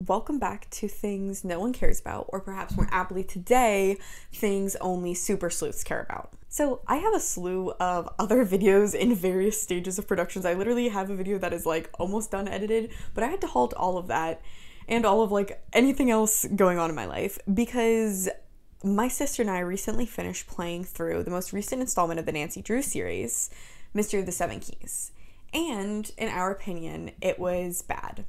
welcome back to things no one cares about, or perhaps more aptly today, things only super sleuths care about. So I have a slew of other videos in various stages of productions. I literally have a video that is like almost done edited, but I had to halt all of that and all of like anything else going on in my life because my sister and I recently finished playing through the most recent installment of the Nancy Drew series, Mystery of the Seven Keys. And in our opinion, it was bad.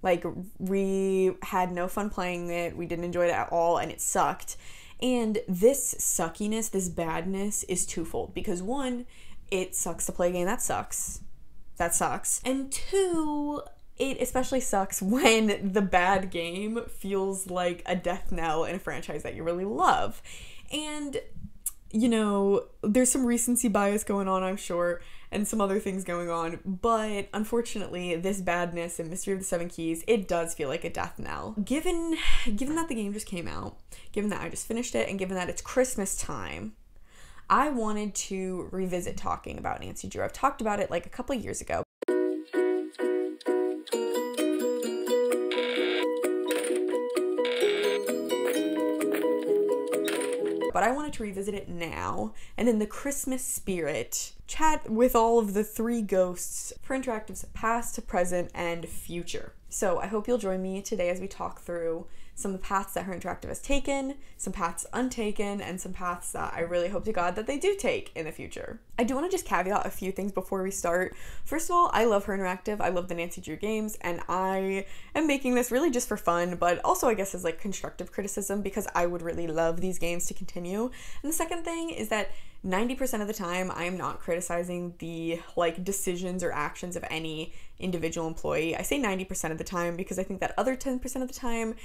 Like, we had no fun playing it, we didn't enjoy it at all, and it sucked. And this suckiness, this badness is twofold. Because one, it sucks to play a game that sucks. That sucks. And two, it especially sucks when the bad game feels like a death knell in a franchise that you really love. And, you know, there's some recency bias going on, I'm sure, and some other things going on, but unfortunately, this badness in Mystery of the Seven Keys, it does feel like a death knell. Given that the game just came out, given that I just finished it, and given that it's Christmas time, I wanted to revisit talking about Nancy Drew. I've talked about it like a couple years ago. But I wanted to revisit it now, and in the Christmas spirit, chat with all of the three ghosts for Interactive's past, present, and future. So I hope you'll join me today as we talk through some of the paths that Her Interactive has taken, some paths untaken, and some paths that I really hope to God that they do take in the future. I do want to just caveat a few things before we start. First of all, I love Her Interactive, I love the Nancy Drew games, and I am making this really just for fun, but also I guess as like constructive criticism because I would really love these games to continue. And the second thing is that 90% of the time, I am not criticizing the like decisions or actions of any individual employee. I say 90% of the time because I think that other 10% of the time,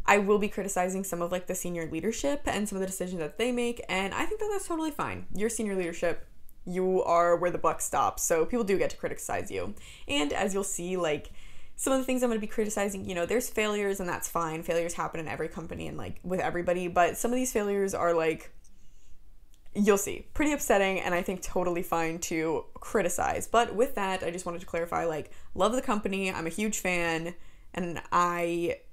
I will be criticizing some of like the senior leadership and some of the decisions that they make, and I think that that's totally fine. You're senior leadership, you are where the buck stops, so people do get to criticize you. And as you'll see, like, some of the things I'm going to be criticizing, you know, there's failures, and that's fine. Failures happen in every company and like with everybody, but some of these failures are like, you'll see, pretty upsetting, and I think totally fine to criticize. But with that, I just wanted to clarify, like, love the company, I'm a huge fan, and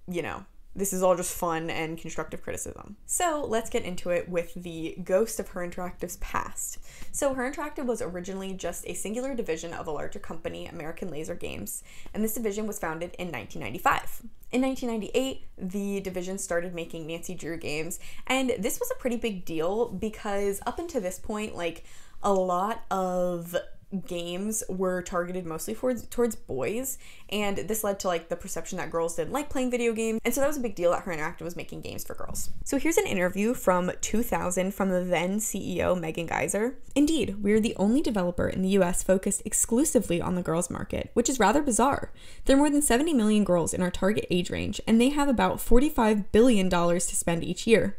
you know, this is all just fun and constructive criticism. So let's get into it with the ghost of Her Interactive's past. So Her Interactive was originally just a singular division of a larger company, American Laser Games, and this division was founded in 1995. In 1998, the division started making Nancy Drew games, and this was a pretty big deal because up until this point, like, a lot of games were targeted mostly towards boys, and this led to like the perception that girls didn't like playing video games, and so that was a big deal that Her Interactive was making games for girls. So here's an interview from 2000 from the then CEO Megan Geyser. Indeed, we're the only developer in the US focused exclusively on the girls market, which is rather bizarre. There are more than 70 million girls in our target age range, and they have about $45 billion to spend each year.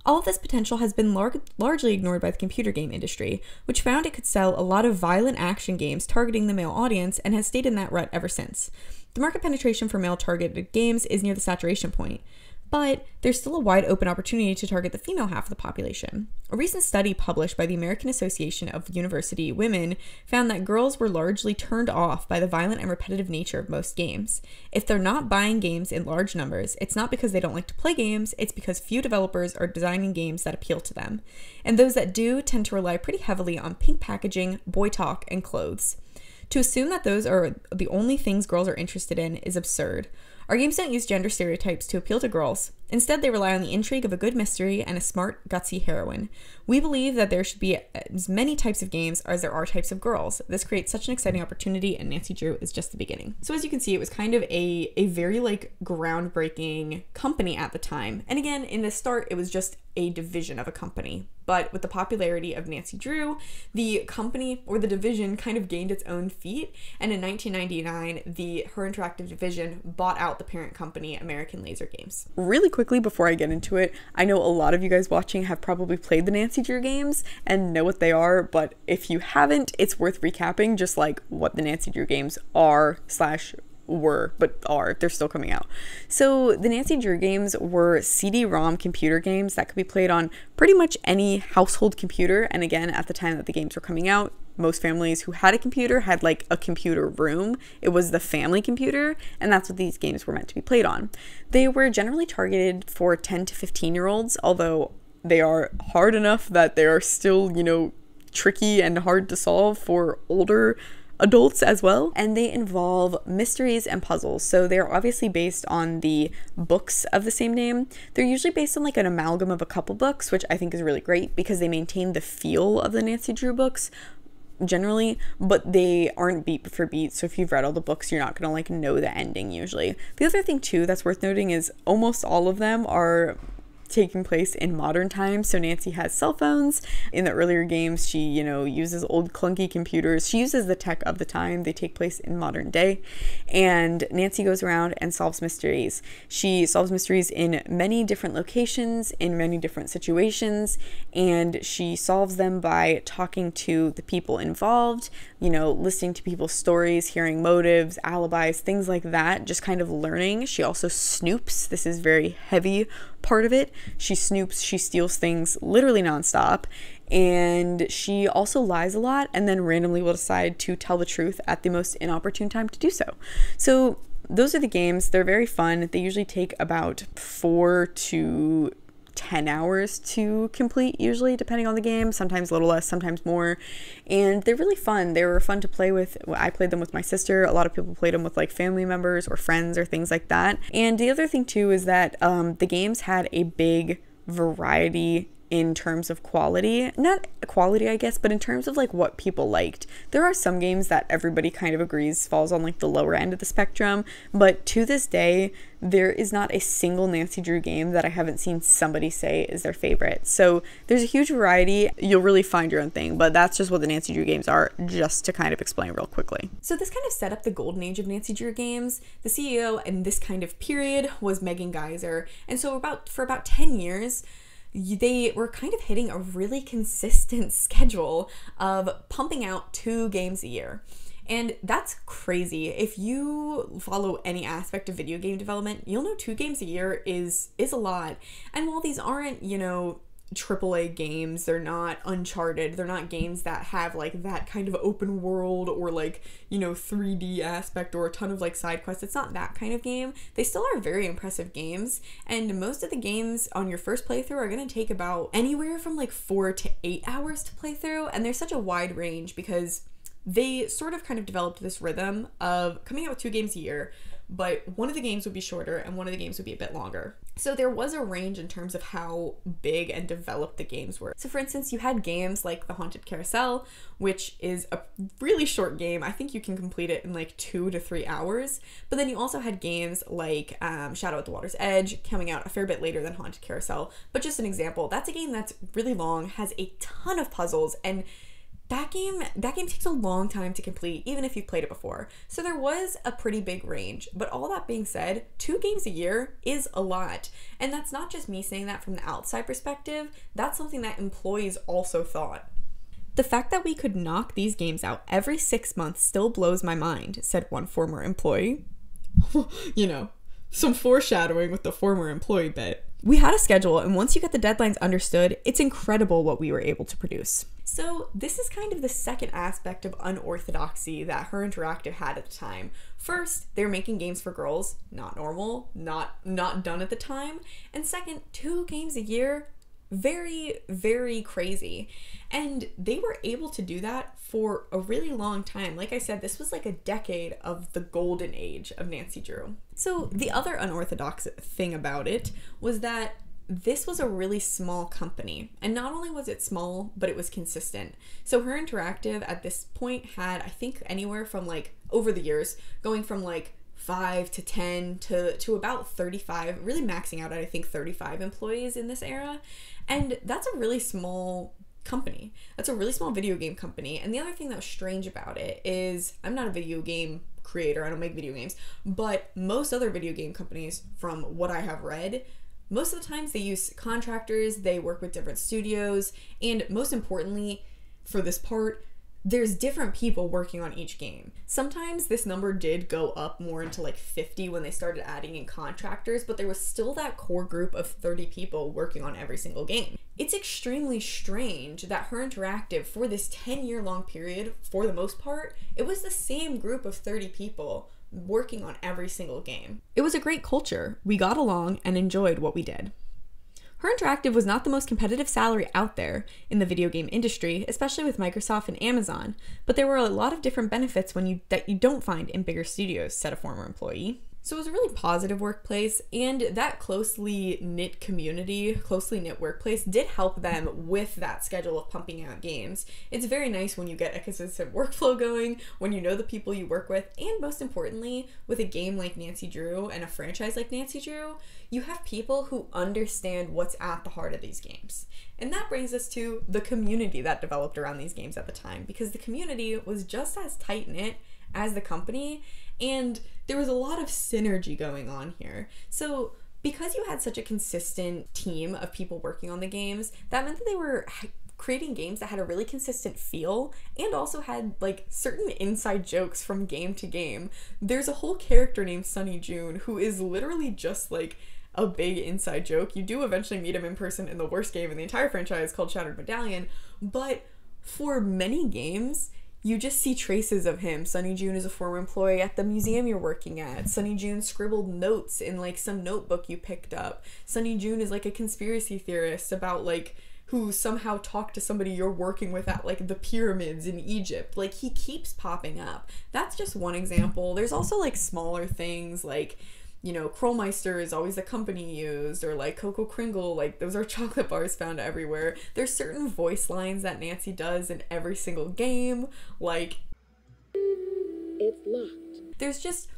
All of this potential has been largely ignored by the computer game industry, which found it could sell a lot of violent action games targeting the male audience and has stayed in that rut ever since. The market penetration for male-targeted games is near the saturation point, but there's still a wide open opportunity to target the female half of the population. A recent study published by the American Association of University Women found that girls were largely turned off by the violent and repetitive nature of most games. If they're not buying games in large numbers, it's not because they don't like to play games, it's because few developers are designing games that appeal to them. And those that do tend to rely pretty heavily on pink packaging, boy talk, and clothes. To assume that those are the only things girls are interested in is absurd. Our games don't use gender stereotypes to appeal to girls. Instead, they rely on the intrigue of a good mystery and a smart, gutsy heroine. We believe that there should be as many types of games as there are types of girls. This creates such an exciting opportunity, and Nancy Drew is just the beginning. So as you can see, it was kind of a very like groundbreaking company at the time. And again, in the start, it was just a division of a company. But with the popularity of Nancy Drew, the company or the division kind of gained its own feet. And in 1999, the Her Interactive division bought out the parent company, American Laser Games. Really quickly before I get into it, I know a lot of you guys watching have probably played the Nancy Drew games and know what they are, but if you haven't, it's worth recapping just like what the Nancy Drew games are / were, but are, they're still coming out. So the Nancy Drew games were CD-ROM computer games that could be played on pretty much any household computer, and again, at the time that the games were coming out, most families who had a computer had like a computer room. It was the family computer, and that's what these games were meant to be played on. They were generally targeted for 10 to 15-year-olds, although they are hard enough that they are still, you know, tricky and hard to solve for older adults as well. And they involve mysteries and puzzles. So they're obviously based on the books of the same name. They're usually based on like an amalgam of a couple books, which I think is really great because they maintain the feel of the Nancy Drew books generally, but they aren't beat for beat. So if you've read all the books, you're not gonna like know the ending usually. The other thing too that's worth noting is almost all of them are taking place in modern times. So Nancy has cell phones. In the earlier games, she, you know, uses old clunky computers. She uses the tech of the time. They take place in modern day. And Nancy goes around and solves mysteries. She solves mysteries in many different locations, in many different situations, and she solves them by talking to the people involved, you know, listening to people's stories, hearing motives, alibis, things like that, just kind of learning. She also snoops. This is very heavy part of it. She snoops, she steals things literally nonstop, and she also lies a lot and then randomly will decide to tell the truth at the most inopportune time to do so. So those are the games. They're very fun. They usually take about 4 to 10 hours to complete, usually, depending on the game, sometimes a little less, sometimes more, and they're really fun. They were fun to play with. I played them with my sister. A lot of people played them with like family members or friends or things like that. And the other thing too is that the games had a big variety in terms of quality. Not quality, I guess, but in terms of like what people liked. There are some games that everybody kind of agrees falls on like the lower end of the spectrum, but to this day, there is not a single Nancy Drew game that I haven't seen somebody say is their favorite. So there's a huge variety. You'll really find your own thing, but that's just what the Nancy Drew games are, just to kind of explain real quickly. So this kind of set up the golden age of Nancy Drew games. The CEO in this kind of period was Megan Geyser, and so for about 10 years, they were kind of hitting a really consistent schedule of pumping out 2 games a year. And that's crazy. If you follow any aspect of video game development, you'll know 2 games a year is a lot. And while these aren't, you know, AAA games, they're not Uncharted, they're not games that have like that kind of open world or like, you know, 3D aspect or a ton of like side quests. It's not that kind of game. They still are very impressive games, and most of the games on your first playthrough are going to take about anywhere from like 4 to 8 hours to play through, and there's such a wide range because they sort of kind of developed this rhythm of coming out with 2 games a year, but one of the games would be shorter and one of the games would be a bit longer. So there was a range in terms of how big and developed the games were. So for instance, you had games like The Haunted Carousel, which is a really short game. I think you can complete it in like 2 to 3 hours. But then you also had games like Shadow at the Water's Edge, coming out a fair bit later than Haunted Carousel. But just an example, that's a game that's really long, has a ton of puzzles, and that game takes a long time to complete, even if you've played it before. So there was a pretty big range. But all that being said, 2 games a year is a lot. And that's not just me saying that from the outside perspective. That's something that employees also thought. The fact that we could knock these games out every 6 months still blows my mind, said one former employee. You know, some foreshadowing with the former employee bit. We had a schedule, and once you get the deadlines understood, it's incredible what we were able to produce. So this is kind of the second aspect of unorthodoxy that Her Interactive had at the time. First, they're making games for girls, not normal, not done at the time. And second, 2 games a year, very, very crazy. And they were able to do that for a really long time. Like I said, this was like a decade of the golden age of Nancy Drew. So the other unorthodox thing about it was that this was a really small company. And not only was it small, but it was consistent. So Her Interactive at this point had, I think, anywhere from like, over the years, going from like 5 to 10 to about 35, really maxing out at I think 35 employees in this era. And that's a really small company. That's a really small video game company. And the other thing that was strange about it is, I'm not a video game creator, I don't make video games, but most other video game companies, from what I have read, most of the times they use contractors, they work with different studios, and most importantly, for this part, there's different people working on each game. Sometimes this number did go up more into like 50 when they started adding in contractors, but there was still that core group of 30 people working on every single game. It's extremely strange that Her Interactive, for this 10-year long period, for the most part, it was the same group of 30 people working on every single game. It was a great culture. We got along and enjoyed what we did. Her Interactive was not the most competitive salary out there in the video game industry, especially with Microsoft and Amazon, but there were a lot of different benefits that you don't find in bigger studios, said a former employee. So it was a really positive workplace, and that closely knit community, closely knit workplace did help them with that schedule of pumping out games. It's very nice when you get a consistent workflow going, when you know the people you work with, and most importantly, with a game like Nancy Drew and a franchise like Nancy Drew, you have people who understand what's at the heart of these games. And that brings us to the community that developed around these games at the time, because the community was just as tight-knit as the company, and there was a lot of synergy going on here. So because you had such a consistent team of people working on the games, that meant that they were creating games that had a really consistent feel and also had like certain inside jokes from game to game. There's a whole character named Sunny June who is literally just like a big inside joke. You do eventually meet him in person in the worst game in the entire franchise called Shattered Medallion, but for many games, you just see traces of him. Sunny June is a former employee at the museum you're working at. Sunny June scribbled notes in like some notebook you picked up. Sunny June is like a conspiracy theorist about like who somehow talked to somebody you're working with at like the pyramids in Egypt. Like he keeps popping up. That's just one example. There's also like smaller things like, you know, Krollmeister is always the company used, or like Cocoa Kringle, like those are chocolate bars found everywhere. There's certain voice lines that Nancy does in every single game, like, it's locked. There's just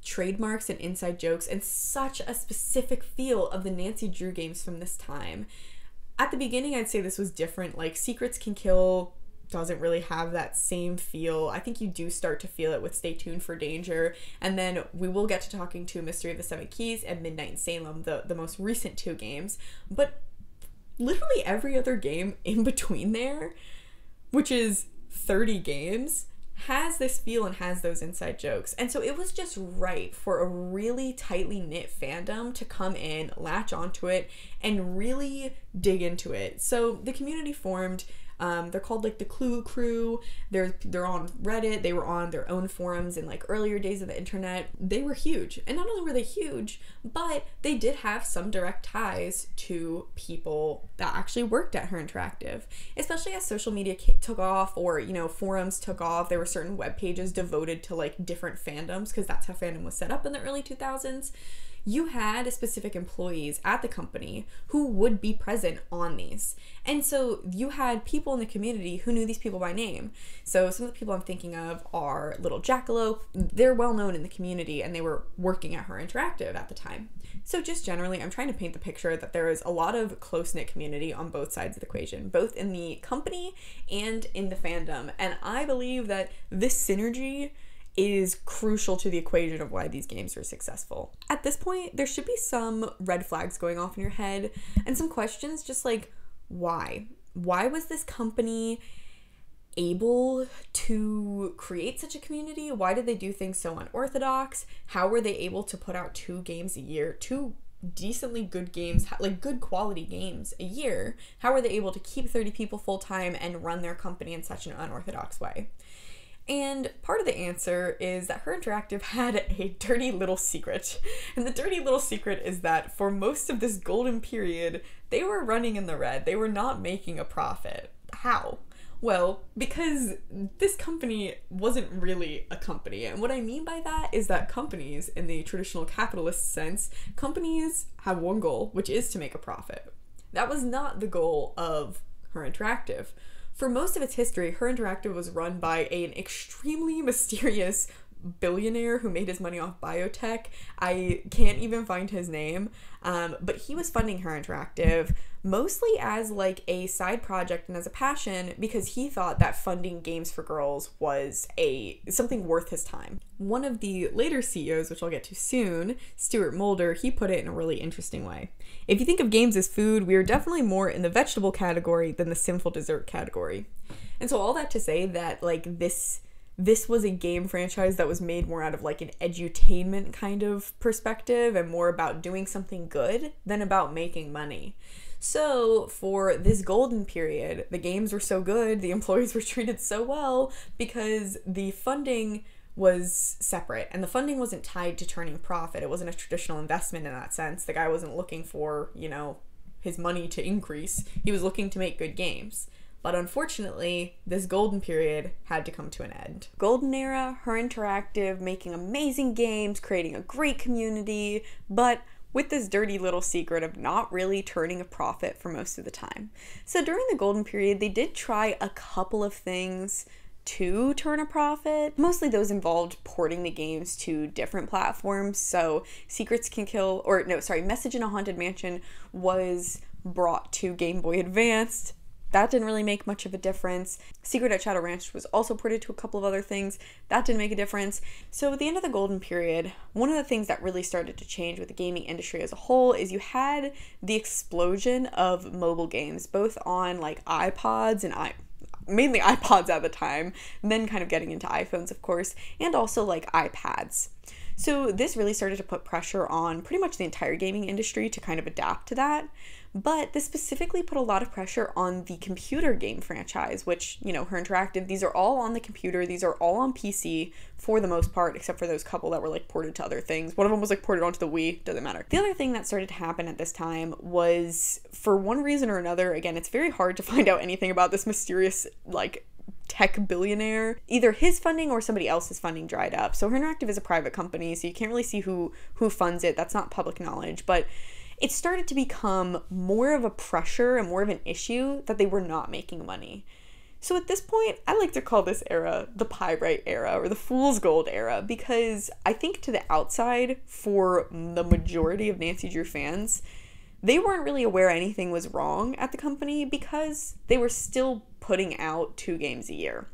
trademarks and inside jokes and such a specific feel of the Nancy Drew games from this time. At the beginning, I'd say this was different, like Secrets Can Kill doesn't really have that same feel. I think you do start to feel it with Stay Tuned for Danger, and then we will get to talking to Mystery of the Seven Keys and Midnight in Salem, the most recent two games, but literally every other game in between there, which is 30 games, has this feel and has those inside jokes. And so it was just right for a really tightly knit fandom to come in, latch onto it, and really dig into it. So the community formed. They're called like the Clue Crew. They're on Reddit. They were on their own forums in like earlier days of the internet. They were huge. And not only were they huge, but they did have some direct ties to people that actually worked at Her Interactive. Especially as social media took off, or, you know, forums took off. There were certain web pages devoted to like different fandoms, because that's how fandom was set up in the early 2000s. You had specific employees at the company who would be present on these. And so you had people in the community who knew these people by name. So some of the people I'm thinking of are Little Jackalope. They're well known in the community, and they were working at Her Interactive at the time. So just generally, I'm trying to paint the picture that there is a lot of close-knit community on both sides of the equation, both in the company and in the fandom. And I believe that this synergy is crucial to the equation of why these games are successful. At this point, there should be some red flags going off in your head and some questions just like, why? Why was this company able to create such a community? Why did they do things so unorthodox? How were they able to put out 2 games a year, 2 decently good games, like good quality games a year? How were they able to keep 30 people full-time and run their company in such an unorthodox way? And part of the answer is that Her Interactive had a dirty little secret. And the dirty little secret is that for most of this golden period, they were running in the red. They were not making a profit. How? Well, because this company wasn't really a company. And what I mean by that is that companies, in the traditional capitalist sense, companies have one goal, which is to make a profit. That was not the goal of Her Interactive. For most of its history, Her Interactive was run by an extremely mysterious billionaire who made his money off biotech. I can't even find his name, but he was funding Her Interactive mostly as like a side project and as a passion because he thought that funding games for girls was something worth his time. One of the later CEOs, which I'll get to soon, Stuart Mulder, he put it in a really interesting way. If you think of games as food, we are definitely more in the vegetable category than the sinful dessert category. And so all that to say that like this was a game franchise that was made more out of like an edutainment kind of perspective and more about doing something good than about making money. So for this golden period, the games were so good, the employees were treated so well because the funding was separate and the funding wasn't tied to turning a profit. It wasn't a traditional investment in that sense. The guy wasn't looking for, his money to increase. He was looking to make good games. But unfortunately, this golden period had to come to an end. Golden era, Her Interactive, making amazing games, creating a great community, but with this dirty little secret of not really turning a profit for most of the time. So during the golden period, they did try a couple of things to turn a profit. Mostly those involved porting the games to different platforms. So Message in a Haunted Mansion was brought to Game Boy Advance. That didn't really make much of a difference. Secret at Shadow Ranch was also ported to a couple of other things. That didn't make a difference. So at the end of the golden period, one of the things that really started to change with the gaming industry as a whole is you had the explosion of mobile games, both on like iPods and mainly iPods at the time, then kind of getting into iPhones, of course, and also like iPads. So this really started to put pressure on pretty much the entire gaming industry to kind of adapt to that. But this specifically put a lot of pressure on the computer game franchise, which, Her Interactive, these are all on the computer. These are all on PC for the most part, except for those couple that were like ported to other things. One of them was like ported onto the Wii, doesn't matter. The other thing that started to happen at this time was, for one reason or another, again, it's very hard to find out anything about this mysterious, like, tech billionaire. Either his funding or somebody else's funding dried up. So Her Interactive is a private company, so you can't really see who funds it. That's not public knowledge, but it started to become more of a pressure and more of an issue that they were not making money. So at this point, I like to call this era the Pyrite era or the Fool's Gold era, because I think to the outside, for the majority of Nancy Drew fans, they weren't really aware anything was wrong at the company because they were still putting out 2 games a year.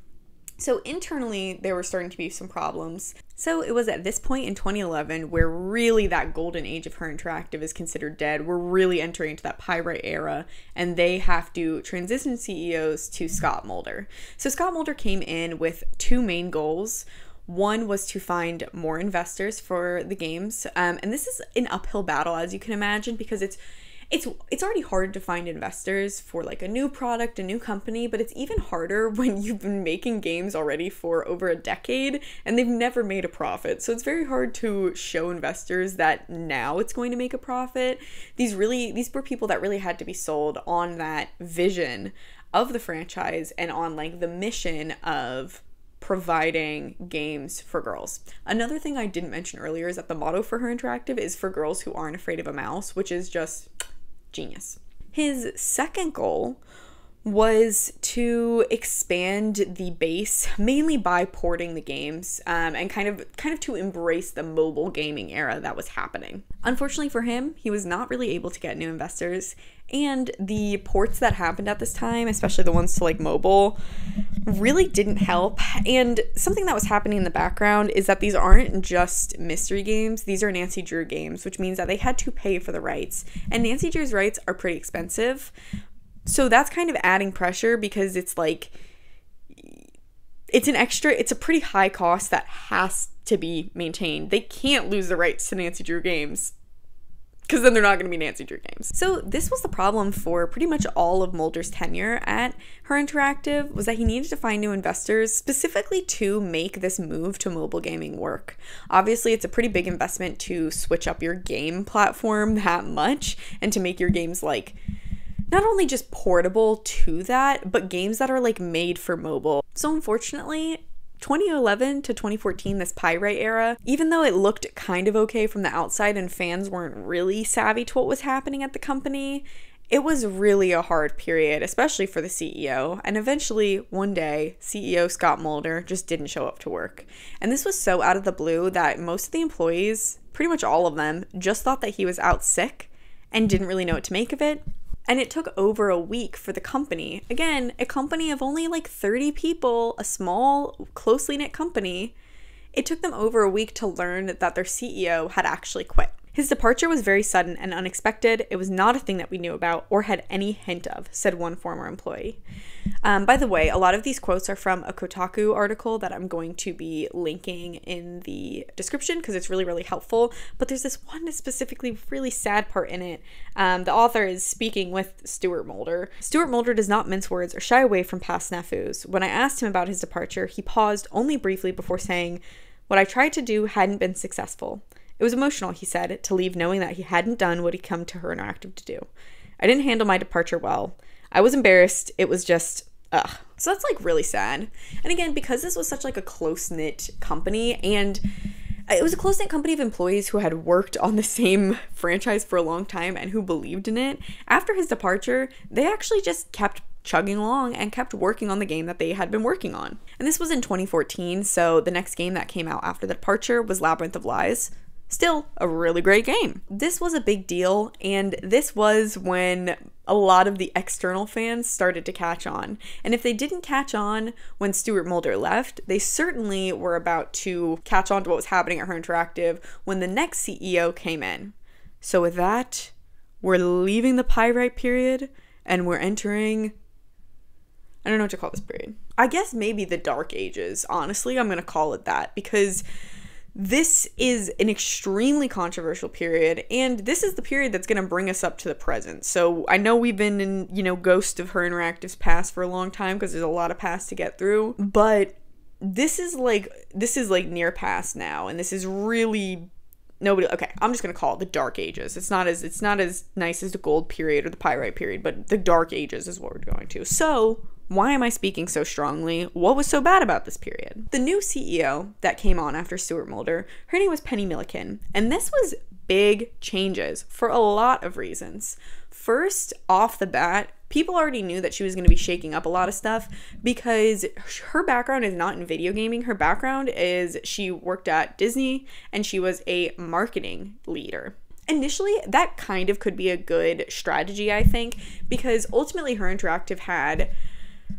So internally, there were starting to be some problems. So it was at this point in 2011 where really that golden age of Her Interactive is considered dead. We're really entering into that Pyrite era, and they have to transition CEOs to Scott Mulder. So Scott Mulder came in with 2 main goals. One was to find more investors for the games, and this is an uphill battle, as you can imagine, because it's already hard to find investors for like a new product, a new company, but it's even harder when you've been making games already for over a decade and they've never made a profit. So it's very hard to show investors that now it's going to make a profit. These were people that really had to be sold on that vision of the franchise and on like the mission of providing games for girls. Another thing I didn't mention earlier is that the motto for Her Interactive is for girls who aren't afraid of a mouse, which is just genius. His second goal was to expand the base mainly by porting the games and kind of to embrace the mobile gaming era that was happening. Unfortunately for him, he was not really able to get new investors, and the ports that happened at this time, especially the ones to like mobile, really didn't help. And something that was happening in the background is that these aren't just mystery games, these are Nancy Drew games, which means that they had to pay for the rights, and Nancy Drew's rights are pretty expensive. So that's kind of adding pressure because it's like, it's a pretty high cost that has to be maintained. They can't lose the rights to Nancy Drew games because then they're not going to be Nancy Drew games. So this was the problem for pretty much all of Mulder's tenure at Her Interactive, was that he needed to find new investors specifically to make this move to mobile gaming work. Obviously, it's a pretty big investment to switch up your game platform that much and to make your games like not only just portable to that, but games that are like made for mobile. So unfortunately, 2011 to 2014, this Pyrite era, even though it looked kind of okay from the outside and fans weren't really savvy to what was happening at the company, It was really a hard period, especially for the CEO, and eventually, one day, CEO Scott Mulder just didn't show up to work. And this was so out of the blue that most of the employees, pretty much all of them, just thought that he was out sick and didn't really know what to make of it. And it took over a week for the company, again, a company of only like 30 people, a small, closely knit company, it took them over a week to learn that their CEO had actually quit. His departure was very sudden and unexpected. It was not a thing that we knew about or had any hint of, said one former employee. By the way, a lot of these quotes are from a Kotaku article that I'm going to be linking in the description because it's really, really helpful. But there's this one specifically really sad part in it. The author is speaking with Stuart Mulder. Stuart Mulder does not mince words or shy away from past snafus. When I asked him about his departure, he paused only briefly before saying, "What I tried to do hadn't been successful. It was emotional," he said, to leave knowing that he hadn't done what he'd come to Her Interactive to do. "I didn't handle my departure well. I was embarrassed. It was just, ugh." So that's like really sad. And again, because this was such like a close-knit company, and it was a close-knit company of employees who had worked on the same franchise for a long time and who believed in it, after his departure, they actually just kept chugging along and kept working on the game that they had been working on. And this was in 2014, so the next game that came out after the departure was Labyrinth of Lies. Still a really great game. This was a big deal, and this was when a lot of the external fans started to catch on. And if they didn't catch on when Stuart Mulder left, they certainly were about to catch on to what was happening at Her Interactive when the next CEO came in. So with that, we're leaving the Pyrite period, and we're entering, I don't know what to call this period. I guess maybe the Dark Ages. Honestly, I'm going to call it that, because this is an extremely controversial period, and this is the period that's going to bring us up to the present. So I know we've been in, Ghost of Her Interactive's past for a long time because there's a lot of past to get through, but this is like near past now, and this is really okay, I'm just going to call it the Dark Ages. It's not as nice as the Gold period or the Pyrite period, but the Dark Ages is what we're going to. So why am I speaking so strongly? What was so bad about this period? The new CEO that came on after Stuart Mulder, her name was Penny Milliken, and this was big changes for a lot of reasons. First, off the bat, people already knew that she was going to be shaking up a lot of stuff because her background is not in video gaming. Her background is she worked at Disney and she was a marketing leader. Initially, that kind of could be a good strategy, I think, because ultimately Her Interactive had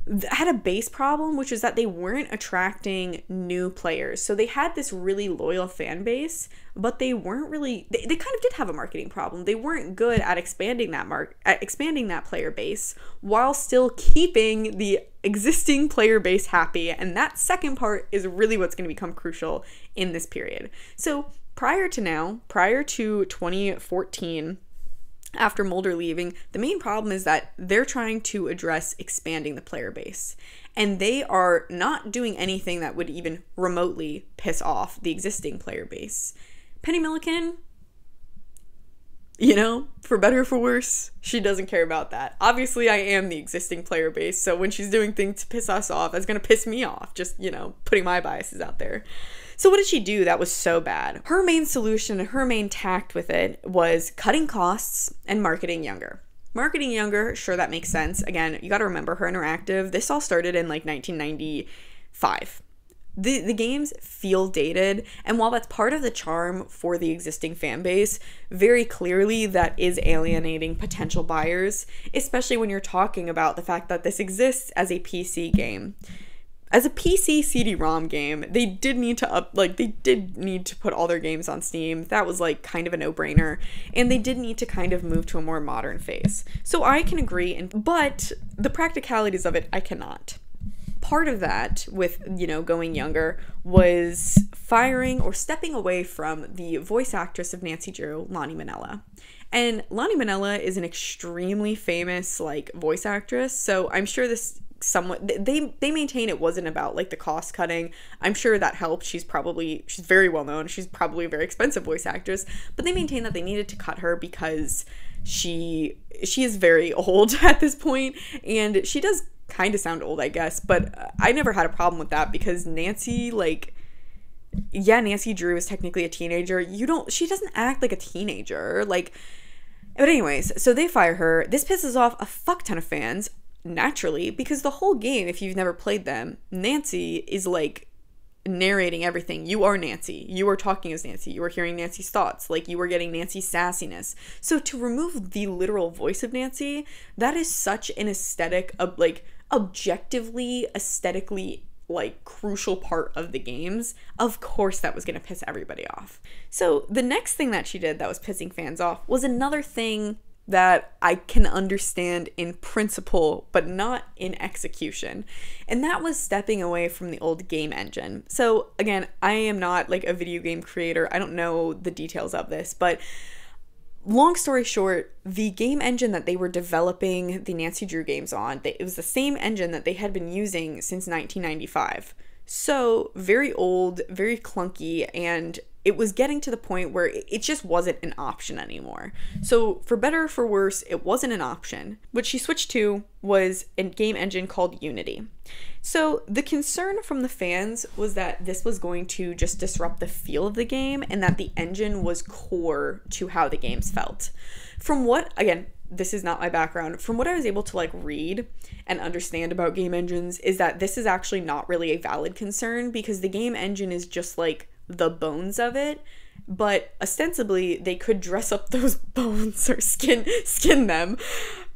a base problem, which is that they weren't attracting new players. So they had this really loyal fan base, but they weren't really, they kind of did have a marketing problem. They weren't good at expanding that player base while still keeping the existing player base happy. And that second part is really what's going to become crucial in this period. So prior to 2014, after Mulder leaving, the main problem is that they're trying to address expanding the player base. And they are not doing anything that would even remotely piss off the existing player base. Penny Milliken, for better or for worse, she doesn't care about that. Obviously, I am the existing player base, so when she's doing things to piss us off, that's going to piss me off. Just, putting my biases out there. So what did she do that was so bad? Her main solution, her main tact with it was cutting costs and marketing younger. Marketing younger, sure, that makes sense. Again, you got to remember, Her Interactive, this all started in like 1995. The games feel dated, and while that's part of the charm for the existing fan base, very clearly that is alienating potential buyers, especially when you're talking about the fact that this exists as a PC game. As a PC CD-ROM game, they did need to put all their games on Steam. That was like kind of a no-brainer, and they did need to kind of move to a more modern phase. So I can agree, but the practicalities of it, I cannot. Part of that with, going younger was firing or stepping away from the voice actress of Nancy Drew, Lani Minella. And Lani Minella is an extremely famous voice actress, so I'm sure this somewhat, they maintain it wasn't about the cost cutting. I'm sure that helped. She's very well known. She's probably a very expensive voice actress, but they maintain that they needed to cut her because she is very old at this point, and she does kind of sound old, I guess, but I never had a problem with that because Nancy, Nancy Drew is technically a teenager. She doesn't act like a teenager. But anyways, so they fire her. This pisses off a fuck ton of fans, naturally, because the whole game, if you've never played them, Nancy is like narrating everything. You are Nancy. You are talking as Nancy. You are hearing Nancy's thoughts. Like, you are getting Nancy's sassiness. So to remove the literal voice of Nancy, that is such an aesthetic of, like, objectively, aesthetically, like, crucial part of the games. Of course that was going to piss everybody off. So the next thing that she did that was pissing fans off was another thing that I can understand in principle, but not in execution. And that was stepping away from the old game engine. So again, I am not like a video game creator. I don't know the details of this, but long story short, the game engine that they were developing the Nancy Drew games on, it was the same engine that they had been using since 1995. So very old, very clunky, and it was getting to the point where it just wasn't an option anymore. So for better or for worse, it wasn't an option. What she switched to was a game engine called Unity. So the concern from the fans was that this was going to just disrupt the feel of the game and that the engine was core to how the games felt. From what, again, this is not my background, from what I was able to like read and understand about game engines is that this is actually not really a valid concern because the game engine is just like the bones of it, but ostensibly they could dress up those bones or skin them.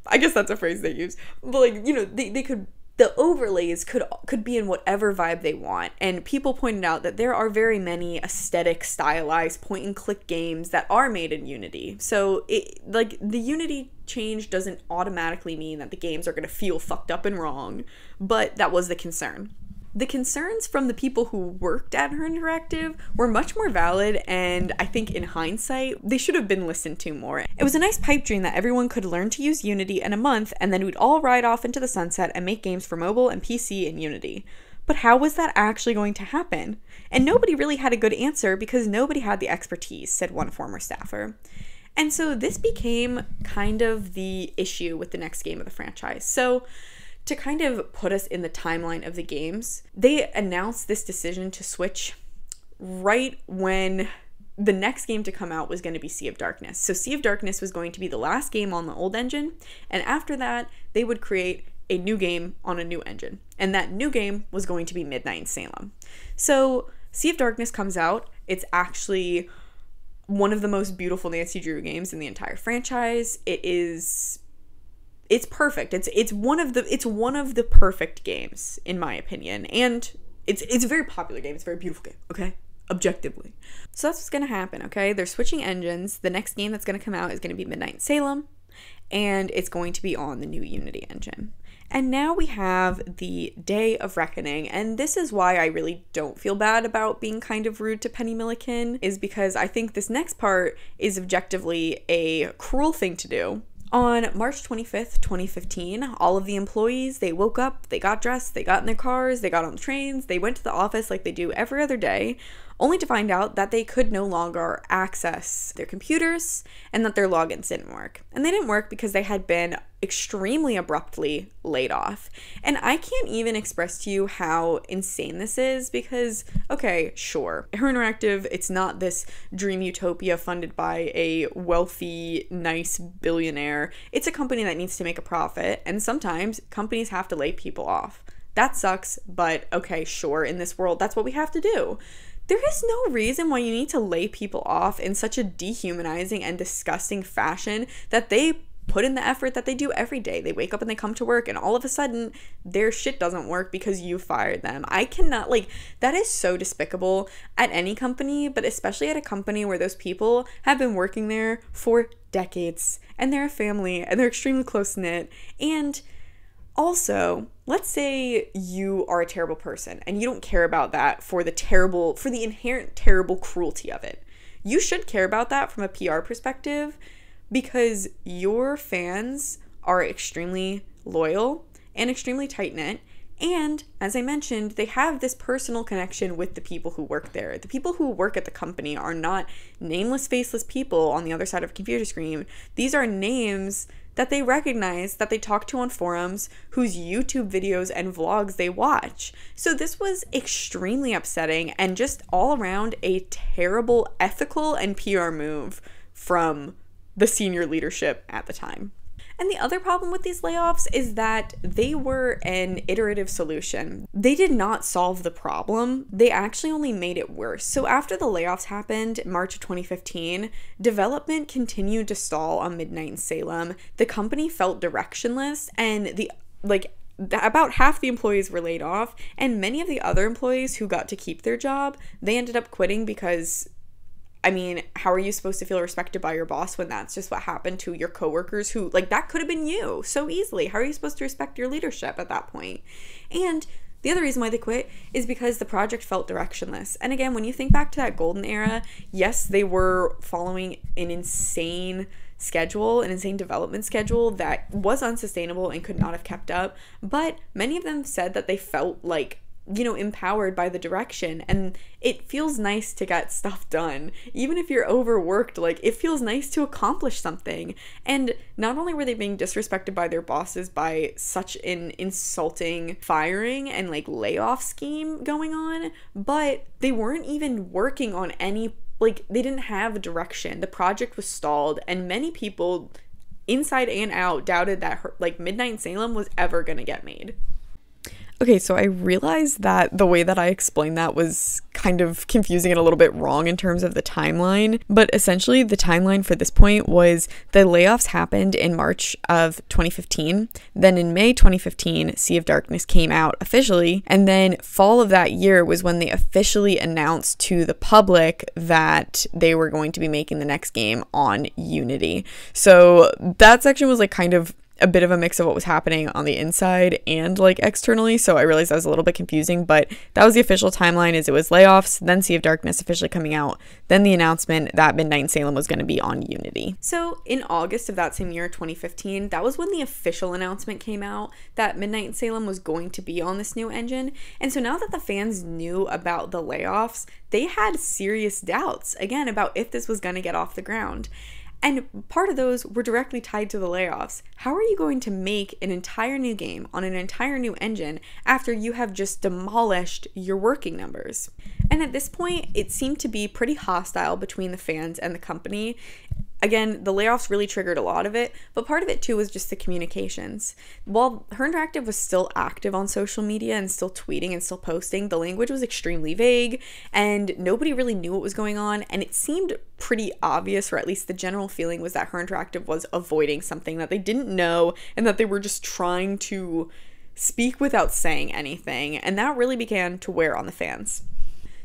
I guess that's a phrase they use. But like, you know, they could, the overlays could be in whatever vibe they want. And people pointed out that there are very many aesthetic, stylized point and click games that are made in Unity. So it, like, the Unity change doesn't automatically mean that the games are going to feel fucked up and wrong, but that was the concern. The concerns from the people who worked at Her Interactive were much more valid, and I think in hindsight, they should have been listened to more. It was a nice pipe dream that everyone could learn to use Unity in a month, and then we'd all ride off into the sunset and make games for mobile and PC in Unity. But how was that actually going to happen? And nobody really had a good answer because nobody had the expertise, said one former staffer. And so this became kind of the issue with the next game of the franchise. So to kind of put us in the timeline of the games, they announced this decision to switch right when the next game to come out was going to be Sea of Darkness. So Sea of Darkness was going to be the last game on the old engine, and after that, they would create a new game on a new engine. And that new game was going to be Midnight in Salem. So Sea of Darkness comes out. It's actually one of the most beautiful Nancy Drew games in the entire franchise. It's perfect. It's one of the perfect games in my opinion, and it's a very popular game. It's a very beautiful game. Okay, objectively. So that's what's gonna happen. Okay, they're switching engines. The next game that's gonna come out is gonna be Midnight in Salem, and it's going to be on the new Unity engine. And now we have the Day of Reckoning, and this is why I really don't feel bad about being kind of rude to Penny Milliken, is because I think this next part is objectively a cruel thing to do. On March 25th, 2015, all of the employees, they woke up, they got dressed, they got in their cars, they got on the trains, they went to the office like they do every other day, only to find out that they could no longer access their computers and that their logins didn't work. And they didn't work because they had been extremely abruptly laid off. And I can't even express to you how insane this is because, okay, sure, Her Interactive, it's not this dream utopia funded by a wealthy, nice billionaire. It's a company that needs to make a profit, and sometimes companies have to lay people off. That sucks, but okay, sure, in this world, that's what we have to do. There is no reason why you need to lay people off in such a dehumanizing and disgusting fashion that they put in the effort that they do every day. They wake up and they come to work and all of a sudden their shit doesn't work because you fired them. I cannot, like, that is so despicable at any company, but especially at a company where those people have been working there for decades and they're a family and they're extremely close-knit. And also, let's say you are a terrible person and you don't care about that for the inherent terrible cruelty of it. You should care about that from a PR perspective because your fans are extremely loyal and extremely tight-knit. And as I mentioned, they have this personal connection with the people who work there. The people who work at the company are not nameless, faceless people on the other side of a computer screen. These are names that they recognize, that they talk to on forums, whose YouTube videos and vlogs they watch. So this was extremely upsetting and just all around a terrible ethical and PR move from the senior leadership at the time. And the other problem with these layoffs is that they were an iterative solution. They did not solve the problem. They actually only made it worse. So after the layoffs happened, March of 2015, development continued to stall on Midnight in Salem. The company felt directionless, and about half the employees were laid off, and many of the other employees who got to keep their job, they ended up quitting because, I mean, how are you supposed to feel respected by your boss when that's just what happened to your coworkers who, like, that could have been you so easily? How are you supposed to respect your leadership at that point? And the other reason why they quit is because the project felt directionless. And again, when you think back to that golden era, yes, they were following an insane development schedule that was unsustainable and could not have kept up. But many of them said that they felt like, empowered by the direction, and it feels nice to get stuff done. Even if you're overworked, like, it feels nice to accomplish something. And not only were they being disrespected by their bosses by such an insulting firing and like layoff scheme going on, but they weren't even working on any, like, they didn't have a direction. The project was stalled, and many people inside and out doubted that Midnight in Salem was ever gonna get made. Okay, so I realized that the way that I explained that was kind of confusing and a little bit wrong in terms of the timeline, but essentially the timeline for this point was the layoffs happened in March of 2015, then in May 2015, Sea of Darkness came out officially, and then fall of that year was when they officially announced to the public that they were going to be making the next game on Unity. So that section was like kind of a bit of a mix of what was happening on the inside and like externally, so I realized that was a little bit confusing, but that was the official timeline. Is it was layoffs, then Sea of Darkness officially coming out, then the announcement that Midnight in Salem was going to be on Unity. So in August of that same year, 2015, that was when the official announcement came out that Midnight in Salem was going to be on this new engine. And so now that the fans knew about the layoffs, they had serious doubts again about if this was going to get off the ground. And part of those were directly tied to the layoffs. How are you going to make an entire new game on an entire new engine after you have just demolished your working numbers? And at this point, it seemed to be pretty hostile between the fans and the company. Again, the layoffs really triggered a lot of it, but part of it too was just the communications. While Her Interactive was still active on social media and still tweeting and still posting, the language was extremely vague and nobody really knew what was going on, and it seemed pretty obvious, or at least the general feeling was that Her Interactive was avoiding something that they didn't know and that they were just trying to speak without saying anything, and that really began to wear on the fans.